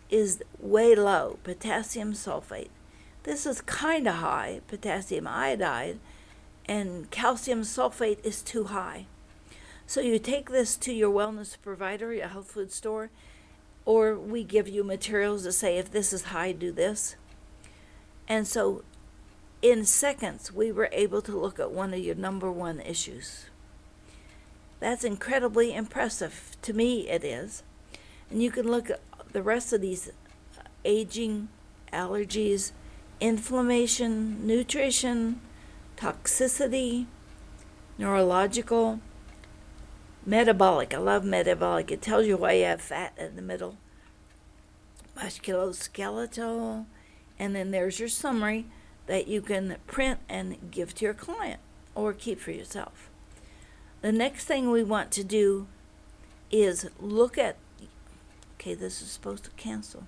S1: is way low, potassium sulfate. This is kind of high, potassium iodide, and calcium sulfate is too high. So you take this to your wellness provider, your health food store, or we give you materials to say, if this is high, do this. And so in seconds, we were able to look at one of your number 1 issues. That's incredibly impressive. To me, it is. And you can look at the rest of these: aging, allergies, inflammation, nutrition, toxicity, neurological, metabolic. I love metabolic. It tells you why you have fat in the middle. Musculoskeletal. And then there's your summary that you can print and give to your client or keep for yourself. The next thing we want to do is look at, okay, this is supposed to cancel.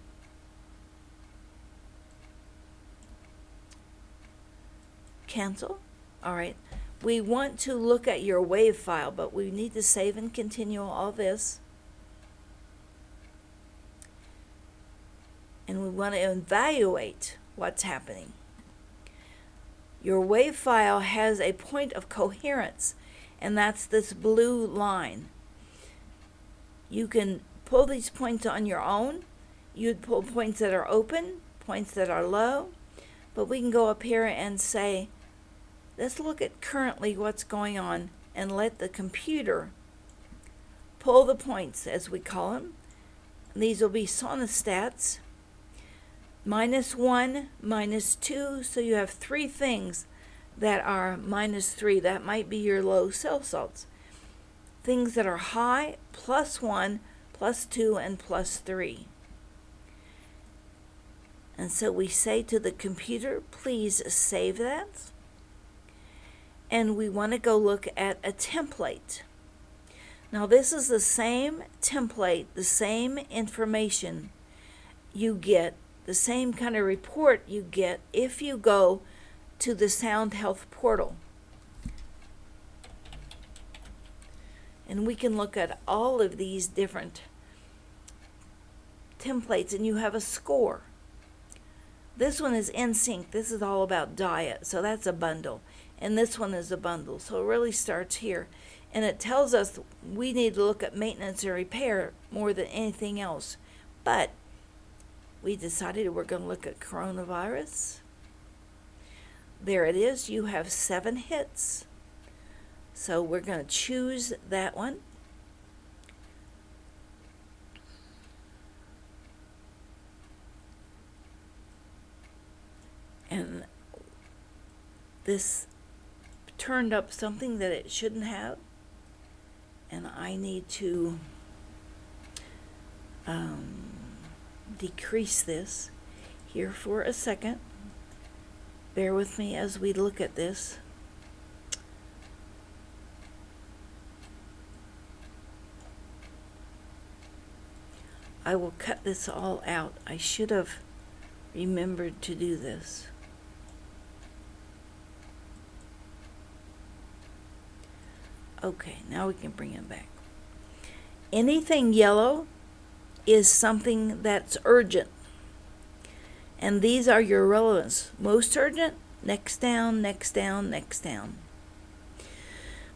S1: Cancel. All right. We want to look at your WAV file, but we need to save and continue all this. And we want to evaluate what's happening. Your WAV file has a point of coherence, and that's this blue line. You can pull these points on your own. You'd pull points that are open, points that are low, but we can go up here and say, let's look at currently what's going on and let the computer pull the points, as we call them. These will be sonostats. -1, -2, so you have 3 things that are -3. That might be your low cell salts. Things that are high, +1, +2, and +3. And so we say to the computer, please save that. And we want to go look at a template. Now this is the same template, the same information you get, the same kind of report you get if you go to the Sound Health portal. And we can look at all of these different templates, and you have a score. This one is in sync. This is all about diet, so that's a bundle. And this one is a bundle, so it really starts here. And it tells us we need to look at maintenance and repair more than anything else. But we decided we're going to look at coronavirus. There it is. You have 7 hits. So we're going to choose that one. And this turned up something that it shouldn't have. And I need to decrease this here for a second. Bear with me as we look at this. I will cut this all out. I should have remembered to do this. Okay, now we can bring it back. Anything yellow is something that's urgent. And these are your relevance. Most urgent, next down, next down, next down.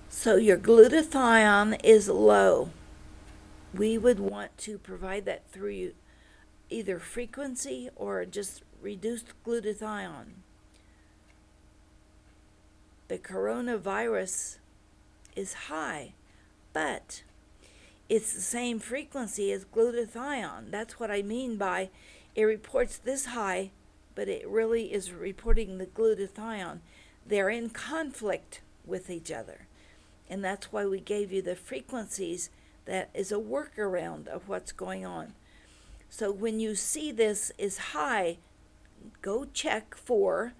S1: So your glutathione is low. We would want to provide that through either frequency or just reduced glutathione. The coronavirus is high, but it's the same frequency as glutathione. That's what I mean by it reports this high, but it really is reporting the glutathione. They're in conflict with each other. And that's why we gave you the frequencies. That is a workaround of what's going on. So when you see this is high, go check for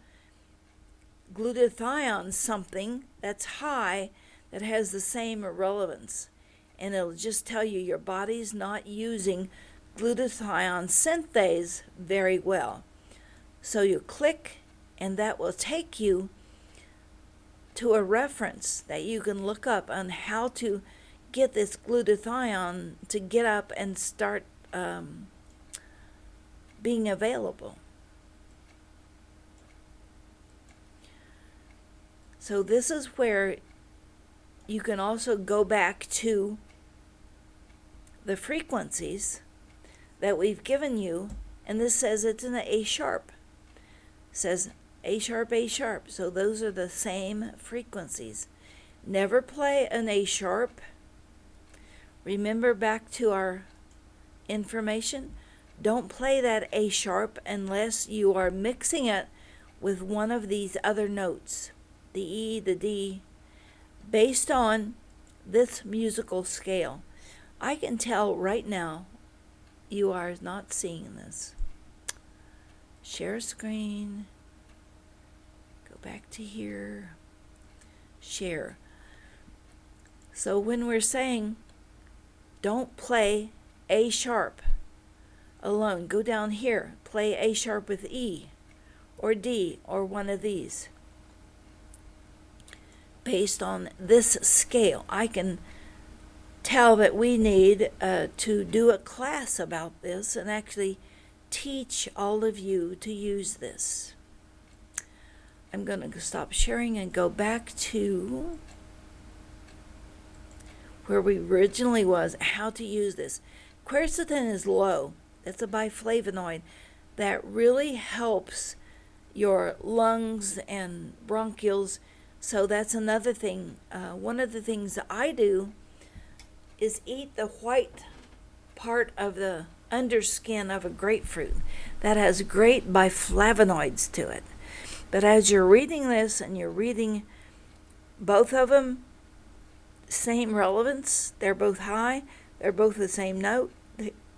S1: glutathione, something that's high that has the same relevance. And it'll just tell you your body's not using glutathione synthase very well. So you click, and that will take you to a reference that you can look up on how to get this glutathione to get up and start being available. So this is where you can also go back to the frequencies that we've given you, and this says it's in the A sharp. It says A sharp, A sharp. So those are the same frequencies. Never play an A sharp. Remember back to our information. Don't play that A sharp unless you are mixing it with one of these other notes, the E, the D, based on this musical scale. I can tell right now you are not seeing this. Share screen. Go back to here. Share. So when we're saying don't play A sharp alone, go down here, play A sharp with E or D or one of these. Based on this scale, I can tell that we need to do a class about this and actually teach all of you to use this. I'm going to stop sharing and go back to where we originally was, how to use this. Quercetin is low. That's a biflavonoid that really helps your lungs and bronchioles. So that's another thing. One of the things that I do is eat the white part of the underskin of a grapefruit. That has great biflavonoids to it. But as you're reading this and you're reading both of them, same relevance, they're both high, they're both the same note,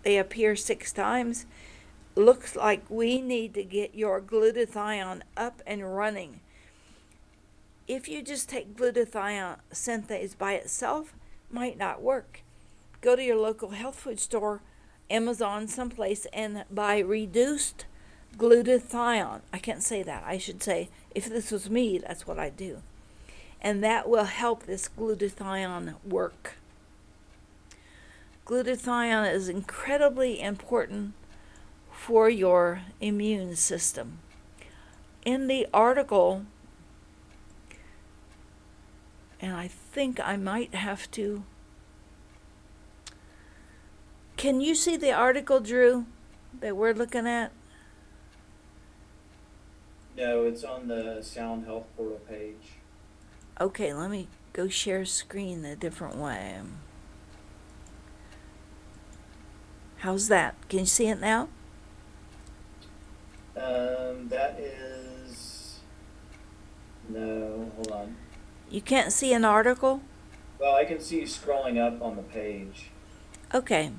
S1: they appear 6 times. Looks like we need to get your glutathione up and running. If you just take glutathione synthase by itself, might not work. Go to your local health food store, Amazon, someplace, and buy reduced glutathione. I can't say that. I should say, if this was me, that's what I'd do. And that will help this glutathione work. Glutathione is incredibly important for your immune system. In the article, And I think I might have to. Can you see the article, Drew, that we're looking at?
S2: No, it's on the Sound Health Portal page.
S1: Okay, let me go share screen a different way. How's that? Can you see it now?
S2: That is. No, hold on.
S1: You can't see an article?
S2: Well, I can see you scrolling up on the page.
S1: Okay.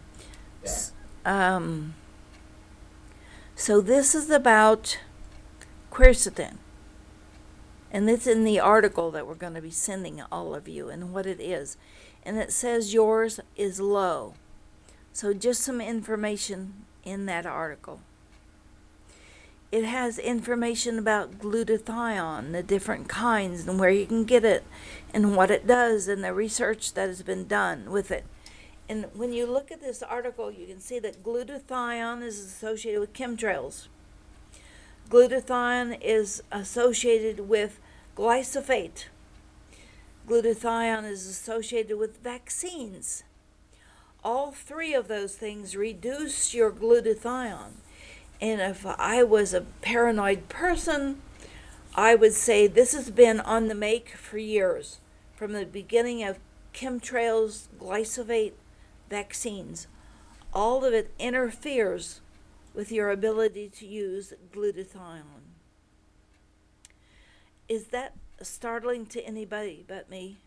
S2: Yeah.
S1: So this is about quercetin. And it's in the article that we're going to be sending all of you and what it is. And it says yours is low. So just some information in that article. It has information about glutathione, the different kinds and where you can get it and what it does and the research that has been done with it. And when you look at this article, you can see that glutathione is associated with chemtrails. Glutathione is associated with glyphosate. Glutathione is associated with vaccines. All three of those things reduce your glutathione. And if I was a paranoid person, I would say this has been on the make for years, from the beginning of chemtrails, glyphosate, vaccines. All of it interferes with your ability to use glutathione. Is that startling to anybody but me?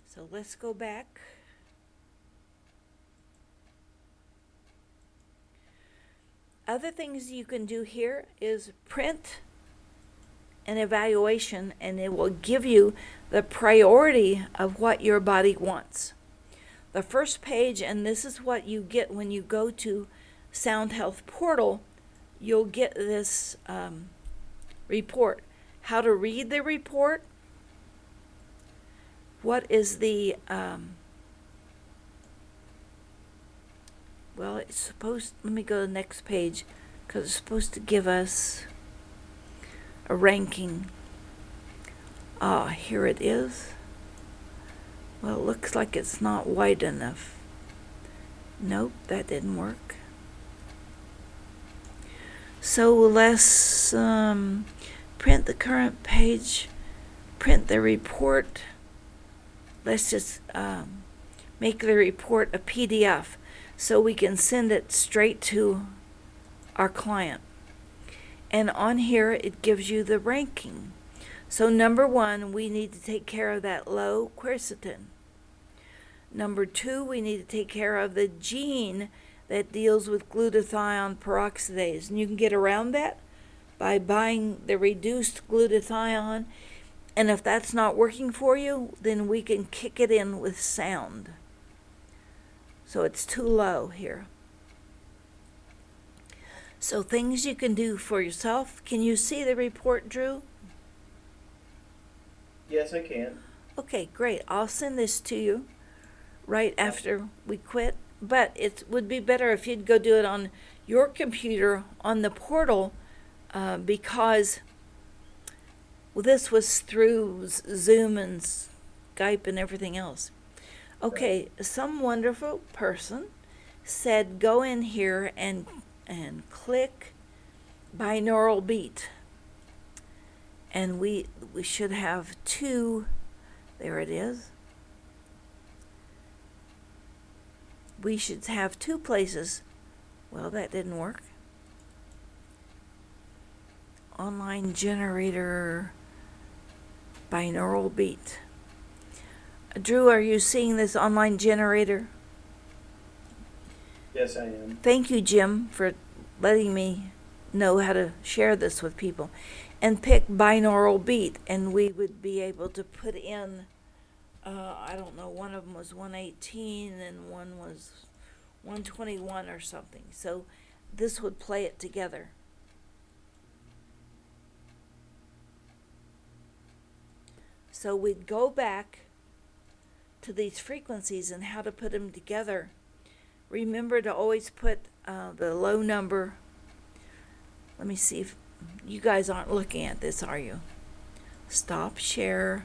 S1: So let's go back. Other things you can do here is print an evaluation, and it will give you the priority of what your body wants. The first page, and this is what you get when you go to Sound Health Portal, you'll get this report. How to read the report, what is the, well, it's supposed, let me go to the next page, because it's supposed to give us a ranking. Here it is. Well, it looks like it's not wide enough. Nope, that didn't work. So let's print the current page, print the report. Let's just make the report a PDF so we can send it straight to our client. And on here, it gives you the ranking. So number 1, we need to take care of that low quercetin. Number 2, we need to take care of the gene that deals with glutathione peroxidase. And you can get around that by buying the reduced glutathione. And if that's not working for you, then we can kick it in with sound. So it's too low here. So things you can do for yourself. Can you see the report, Drew?
S2: Yes, I can.
S1: Okay, great. I'll send this to you right after we quit. But it would be better if you'd go do it on your computer on the portal because this was through Zoom and Skype and everything else. Okay, some wonderful person said go in here and click binaural beat. And we should have 2, there it is. We should have 2 places. Well, that didn't work. Online generator, binaural beat. Drew, are you seeing this online generator?
S2: Yes, I am.
S1: Thank you, Jim, for letting me know how to share this with people. And pick binaural beat, and we would be able to put in, I don't know, one of them was 118 and one was 121 or something. So this would play it together. So we'd go back to these frequencies and how to put them together. Remember to always put the low number. Let me see if You guys aren't looking at this, are you? Stop share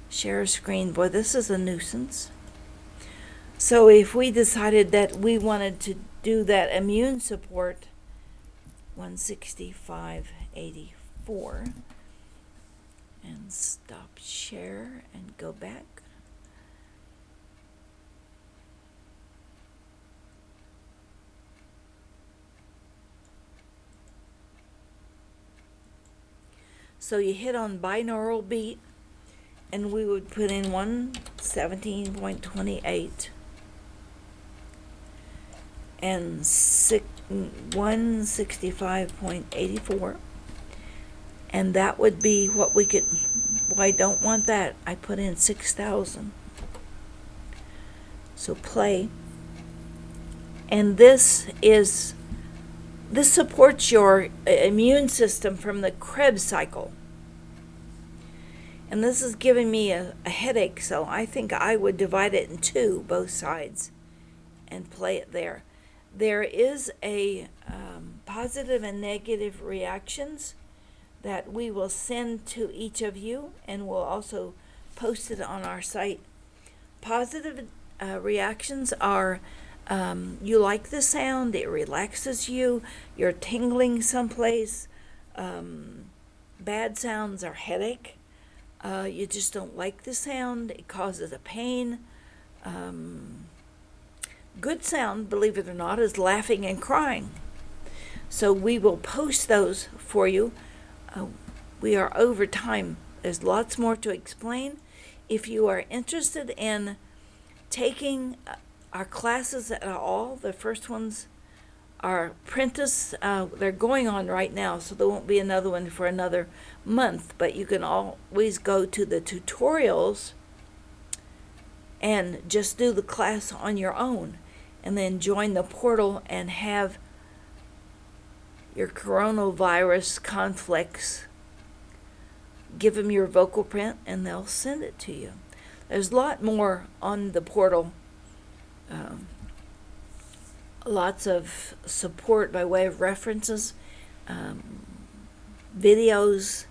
S1: screen. Boy, this is a nuisance. So if we decided that we wanted to do that immune support, 165.84, and stop share and go back. So you hit on binaural beat, and we would put in 117.28 and 165.84, and that would be what we could. Well, I don't want that. I put in 6,000. So play, and this supports your immune system from the Krebs cycle. And this is giving me a headache, so I think I would divide it in two, both sides, and play it there. There is a positive and negative reactions that we will send to each of you, and we'll also post it on our site. Positive reactions are you like the sound, it relaxes you, you're tingling someplace. Bad sounds are headache. You just don't like the sound, it causes a pain. Good sound, believe it or not, is laughing and crying. So we will post those for you. We are over time. There's lots more to explain. If you are interested in taking our classes at all, the first ones are apprentice. They're going on right now, so there won't be another one for another month, but you can always go to the tutorials and just do the class on your own, and then join the portal and have your coronavirus conflicts. Give them your vocal print and they'll send it to you. There's a lot more on the portal. Lots of support by way of references, videos.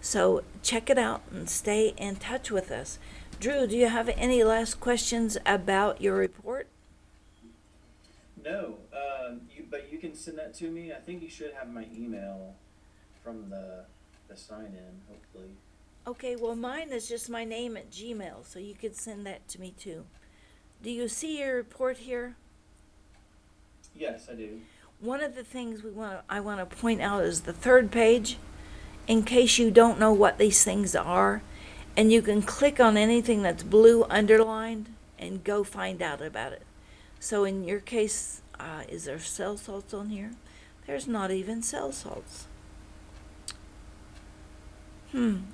S1: So check it out and stay in touch with us. Drew, do you have any last questions about your report?
S2: No, but you can send that to me. I think you should have my email from the sign-in, hopefully.
S1: Okay, well, mine is just my name at Gmail, so you could send that to me too. Do you see your report here?
S2: Yes, I do.
S1: One of the things I want to point out is the third page, in case you don't know what these things are, and you can click on anything that's blue underlined and go find out about it. So in your case, is there cell salts on here? There's not even cell salts.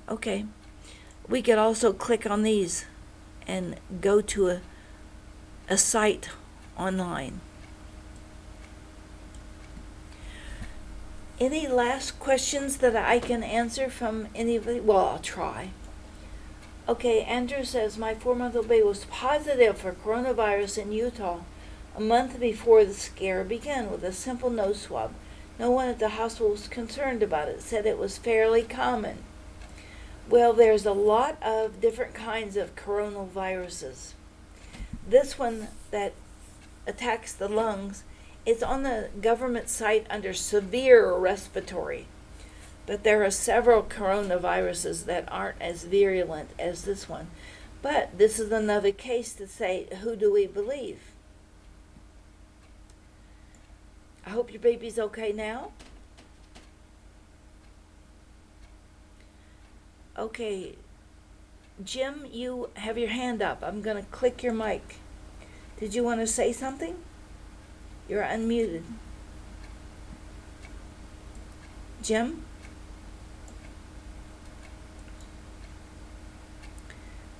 S1: Okay. We could also click on these and go to a site online. Any last questions that I can answer from anybody? Well, I'll try. Okay, Andrew says, my 4-month-old baby was positive for coronavirus in Utah a month before the scare began with a simple nose swab. No one at the hospital was concerned about it, said it was fairly common. Well, there's a lot of different kinds of coronaviruses. This one that attacks the lungs, it's on the government site under severe respiratory. But there are several coronaviruses that aren't as virulent as this one. But this is another case to say, who do we believe? I hope your baby's okay now. Okay, Jim, you have your hand up. I'm going to click your mic. Did you want to say something? You're unmuted. Jim?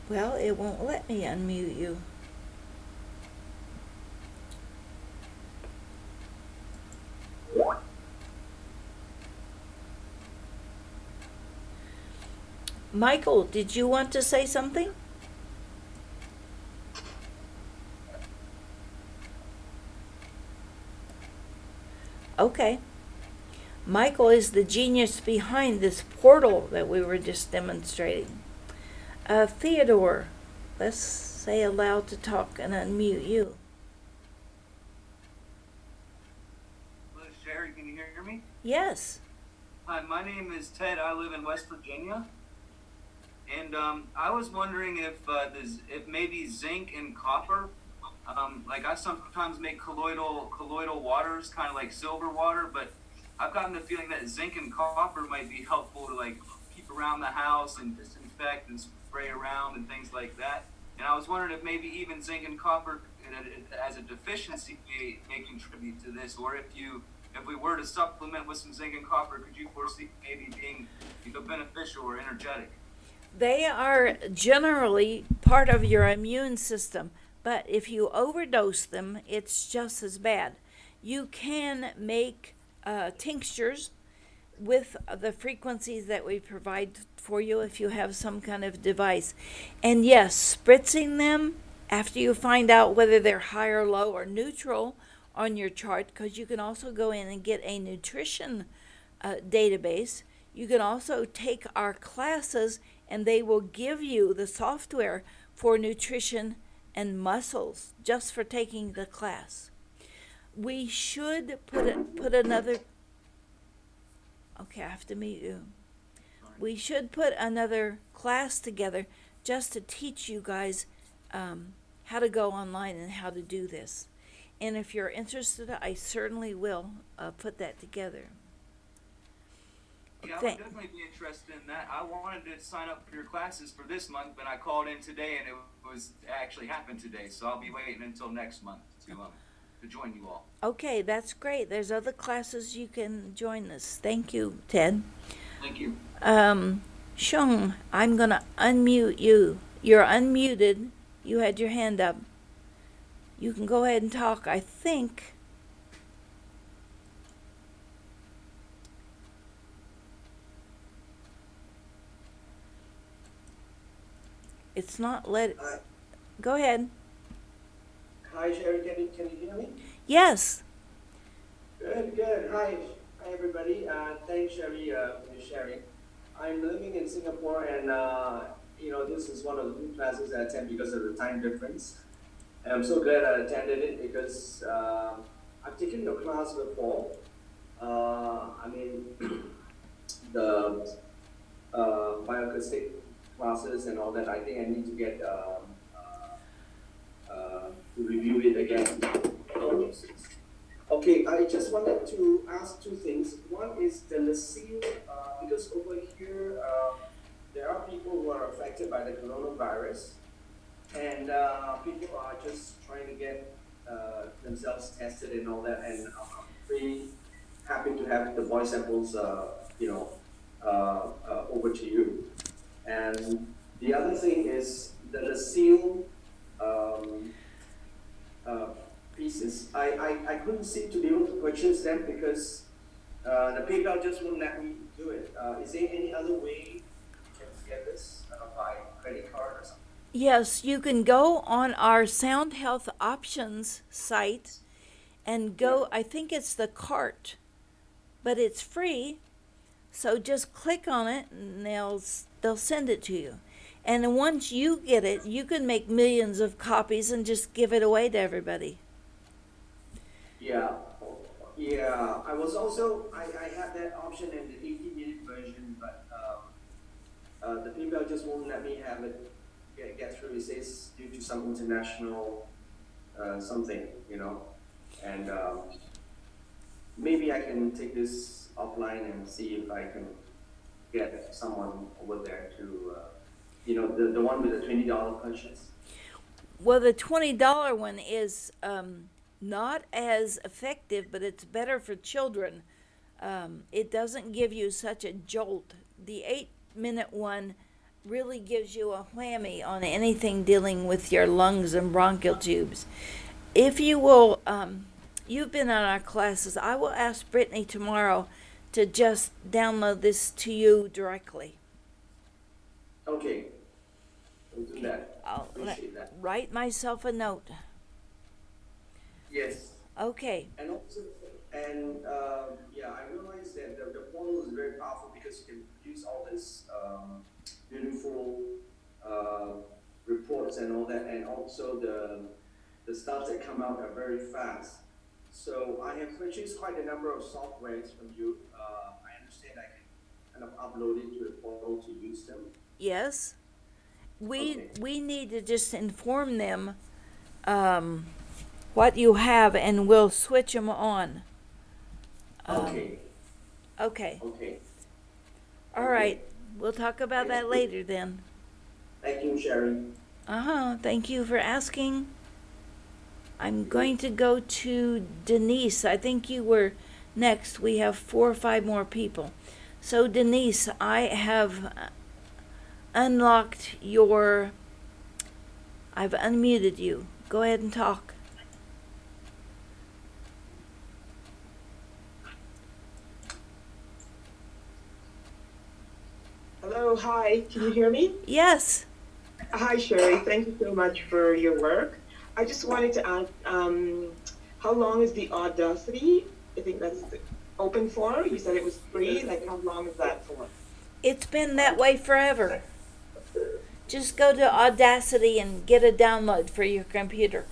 S1: Well, it won't let me unmute you. Michael, did you want to say something? Okay. Michael is the genius behind this portal that we were just demonstrating. Theodore, let's say aloud to talk and unmute you.
S3: Hello, Sharry, can you hear me?
S1: Yes.
S3: Hi, my name is Ted. I live in West Virginia. And I was wondering if maybe zinc and copper, like I sometimes make colloidal waters, kind of like silver water, but I've gotten the feeling that zinc and copper might be helpful to like keep around the house and disinfect and spray around and things like that. And I was wondering if maybe even zinc and copper as a deficiency may contribute to this, or if we were to supplement with some zinc and copper, could you foresee maybe being beneficial or energetic?
S1: They are generally part of your immune system, but if you overdose them, it's just as bad. You can make tinctures with the frequencies that we provide for you if you have some kind of device. And yes, spritzing them after you find out whether they're high or low or neutral on your chart, because you can also go in and get a nutrition database. You can also take our classes and they will give you the software for nutrition and muscles just for taking the class. We should put another. Okay, I have to meet you. We should put another class together just to teach you guys how to go online and how to do this. And if you're interested, I certainly will put that together.
S3: Yeah, I would definitely be interested in that. I wanted to sign up for your classes for this month, but I called in today and it actually happened today. So I'll be waiting until next month to join you all.
S1: Okay, that's great. There's other classes you can join us. Thank you, Ted.
S3: Thank you.
S1: Shung, I'm going to unmute you. You're unmuted. You had your hand up. You can go ahead and talk, I think. It's not Go ahead.
S4: Hi, Sharry. Can you hear me?
S1: Yes.
S4: Good. Hi, everybody. Thanks, Sharry, for your sharing. I'm living in Singapore, and this is one of the new classes I attend because of the time difference. And I'm so glad I attended it because I've taken your class before. The BioAcoustics classes and all that. I think I need to get to review it again. Okay, I just wanted to ask two things. One is the Lacille, because over here there are people who are affected by the coronavirus, and people are just trying to get themselves tested and all that. And I'm pretty happy to have the voice samples, over to you. And the other thing is the Lacille pieces. I couldn't seem to be able to purchase them because the PayPal just wouldn't let me do it. Is there any other way you can get this by credit card or something?
S1: Yes, you can go on our Sound Health Options site and go, I think it's the cart, but it's free. So just click on it and they'll send it to you. And once you get it, you can make millions of copies and just give it away to everybody.
S4: Yeah. I was also, I had that option in the 80-minute version, but the PayPal just won't let me have it get through. It says due to some international something, and maybe I can take this offline and see if I can get someone over there to, the one with the $20 purchase.
S1: Well, the $20 one is not as effective, but it's better for children. It doesn't give you such a jolt. The 8-minute one really gives you a whammy on anything dealing with your lungs and bronchial tubes. If you will, you've been on our classes. I will ask Brittany tomorrow to just download this to you directly.
S4: Okay. We'll do that.
S1: I'll
S4: Appreciate that.
S1: write myself a note.
S4: Yes.
S1: Okay.
S4: And also, I realized that the portal is very powerful because you can produce all this beautiful reports and all that, and also the stuff that come out are very fast. So I have purchased quite a number of softwares from you. I understand I can kind of upload it to the portal to use them.
S1: Yes.
S4: Okay.
S1: We need to just inform them what you have, and we'll switch them on.
S4: Okay.
S1: Okay.
S4: Okay.
S1: All right. We'll talk about that later then.
S4: Thank you, Sharry.
S1: Thank you for asking. I'm going to go to Denise. I think you were next. We have 4 or 5 more people. So Denise, I have unlocked I've unmuted you. Go ahead and talk.
S5: Hello, hi, can you hear me?
S1: Yes.
S5: Hi, Sherry, thank you so much for your work. I just wanted to ask, how long is the Audacity? I think that's open for? You said it was free, like how long is that for?
S1: It's been that way forever. Just go to Audacity and get a download for your computer.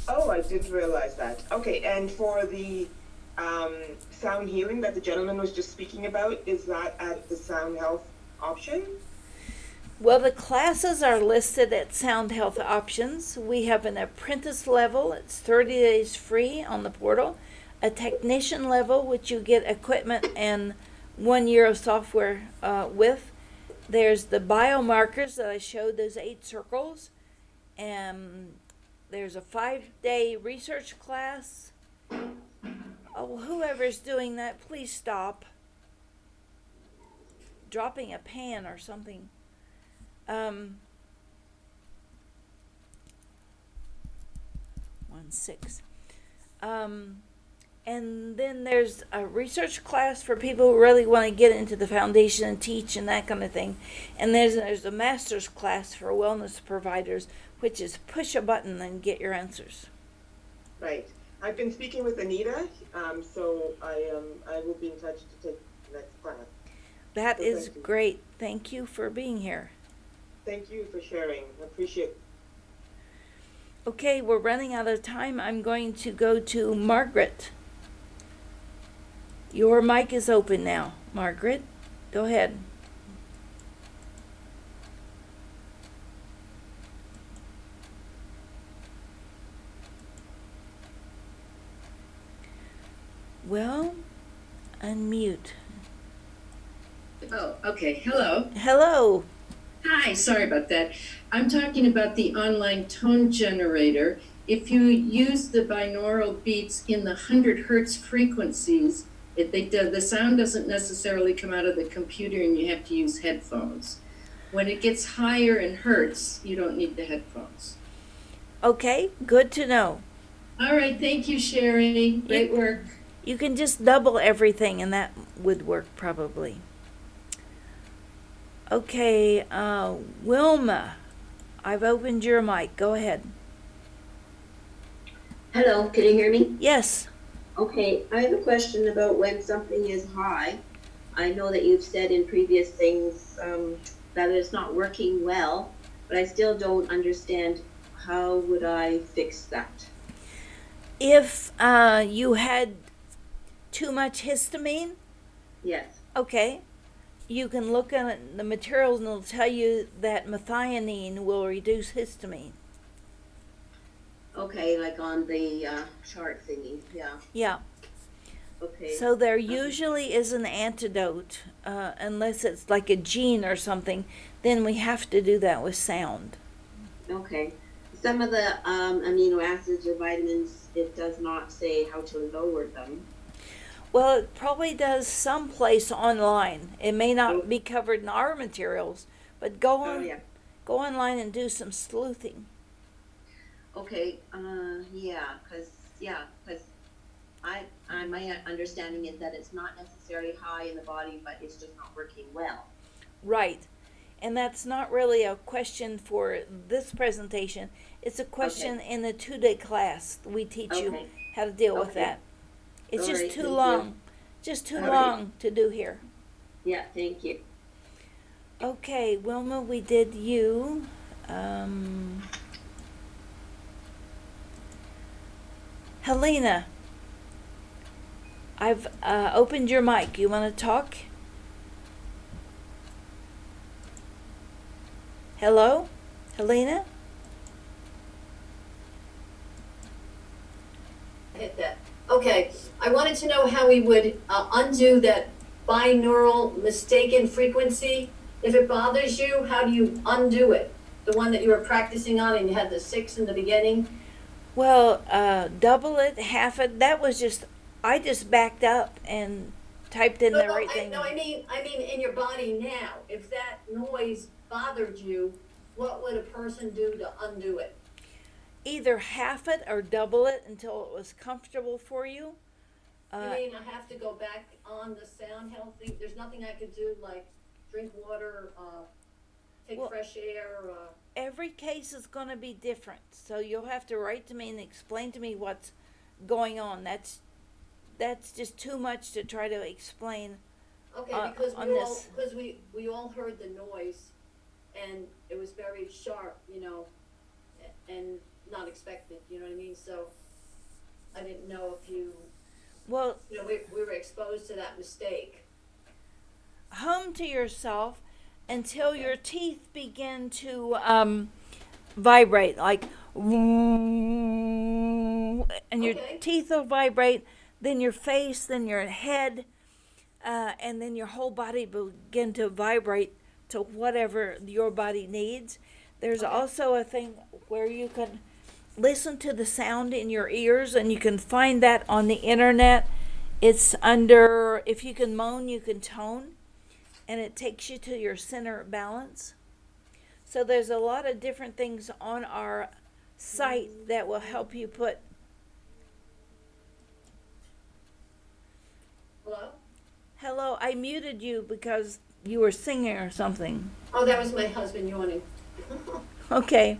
S5: Oh, I didn't realize that. Okay, and for the sound healing that the gentleman was just speaking about, is that at the sound health option?
S1: Well, the classes are listed at Sound Health Options. We have an apprentice level, it's 30 days free on the portal. A technician level, which you get equipment and 1 year of software with. There's the biomarkers that I showed, those 8 circles. And there's a 5-day research class. Oh, whoever's doing that, please stop. Dropping a pan or something. 1-6. And then there's a research class for people who really want to get into the foundation and teach and that kind of thing. And there's a master's class for wellness providers, which is push a button and get your answers.
S5: Right. I've been speaking with Anita, so I will be in touch to take the next class.
S1: That
S5: So
S1: is
S5: thank you.
S1: great. Thank you for being here.
S5: Thank you for sharing. I appreciate it.
S1: Okay, we're running out of time. I'm going to go to Margaret. Your mic is open now, Margaret. Go ahead. Well, unmute.
S6: Oh, okay. Hello.
S1: Hello.
S6: Hi, sorry about that. I'm talking about the online tone generator. If you use the binaural beats in the 100 hertz frequencies, the sound doesn't necessarily come out of the computer and you have to use headphones. When it gets higher in hertz, you don't need the headphones.
S1: Okay, good to know.
S6: All right, thank you, Sherry. Great work.
S1: You can just double everything and that would work probably. Okay, Wilma, I've opened your mic. Go ahead.
S7: Hello, can you hear me?
S1: Yes.
S7: Okay, I have a question about when something is high. I know that you've said in previous things that it's not working well, but I still don't understand how would I fix that?
S1: If you had too much histamine,
S7: Yes.
S1: okay, you can look at the materials and it'll tell you that methionine will reduce histamine.
S7: Okay, like on the chart thingy, yeah.
S1: Yeah.
S7: Okay.
S1: So there usually is an antidote, unless it's like a gene or something, then we have to do that with sound.
S7: Okay. Some of the amino acids or vitamins, it does not say how to lower them.
S1: Well, it probably does someplace online. It may not be covered in our materials, but go online and do some sleuthing.
S7: Okay, because my understanding is that it's not necessarily high in the body, but it's just not working well.
S1: Right. And that's not really a question for this presentation. It's a question in the 2-day class. We teach you how to deal with that. It's
S7: All
S1: just
S7: right,
S1: too
S7: thank
S1: long
S7: you.
S1: just too
S7: All right.
S1: long to do here.
S7: Yeah, thank you.
S1: Okay, Wilma, we did you. Helena, I've opened your mic. You want to talk? Hello? Helena?
S8: Hit that. Okay, I wanted to know how we would undo that binaural mistaken frequency. If it bothers you, how do you undo it? The one that you were practicing on and you had the 6 in the beginning?
S1: Well, double it, half it. That was just, I just backed up and typed in the right thing.
S8: I mean in your body now. If that noise bothered you, what would a person do to undo it?
S1: Either half it or double it until it was comfortable for you.
S8: You mean I have to go back on the sound health thing? There's nothing I could do, like drink water, take
S1: Well,
S8: fresh air?
S1: Every case is going to be different, so you'll have to write to me and explain to me what's going on. That's just too much to try to explain.
S8: Okay, because
S1: on
S8: we all,
S1: this.
S8: because we all heard the noise, and it was very sharp, and not expected, you know what I mean? So I didn't know if
S1: Well,
S8: we were exposed to that mistake.
S1: hum to yourself until your teeth begin to vibrate, like, and your
S8: Okay.
S1: teeth will vibrate, then your face, then your head, and then your whole body begin to vibrate to whatever your body needs. There's
S8: Okay.
S1: also a thing where you can listen to the sound in your ears, and you can find that on the internet. It's under, if you can moan, you can tone, and it takes you to your center balance. So there's a lot of different things on our site that will help you put.
S8: Hello?
S1: Hello, I muted you because you were singing or something.
S8: Oh, that was my husband yawning.
S1: Okay.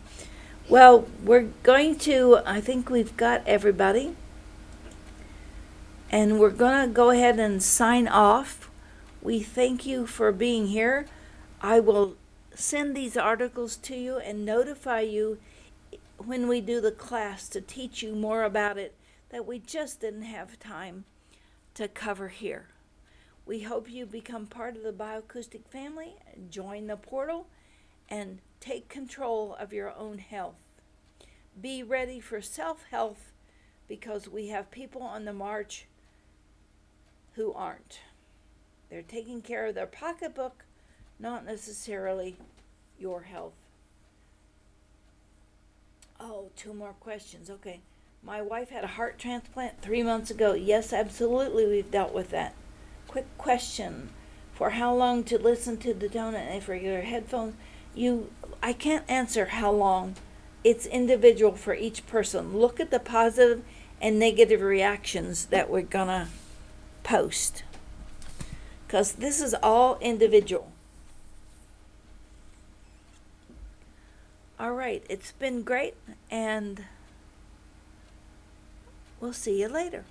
S1: Well, we're going to, I think we've got everybody. And we're going to go ahead and sign off. We thank you for being here. I will send these articles to you and notify you when we do the class to teach you more about it that we just didn't have time to cover here. We hope you become part of the BioAcoustic family, join the portal, and take control of your own health. Be ready for self-health because we have people on the march who aren't. They're taking care of their pocketbook, not necessarily your health. Oh, 2 more questions. Okay. My wife had a heart transplant 3 months ago. Yes, absolutely, we've dealt with that. Quick question. For how long to listen to the tone and for your headphones? I can't answer how long. It's individual for each person. Look at the positive and negative reactions that we're gonna post, because this is all individual. All right, it's been great, and we'll see you later.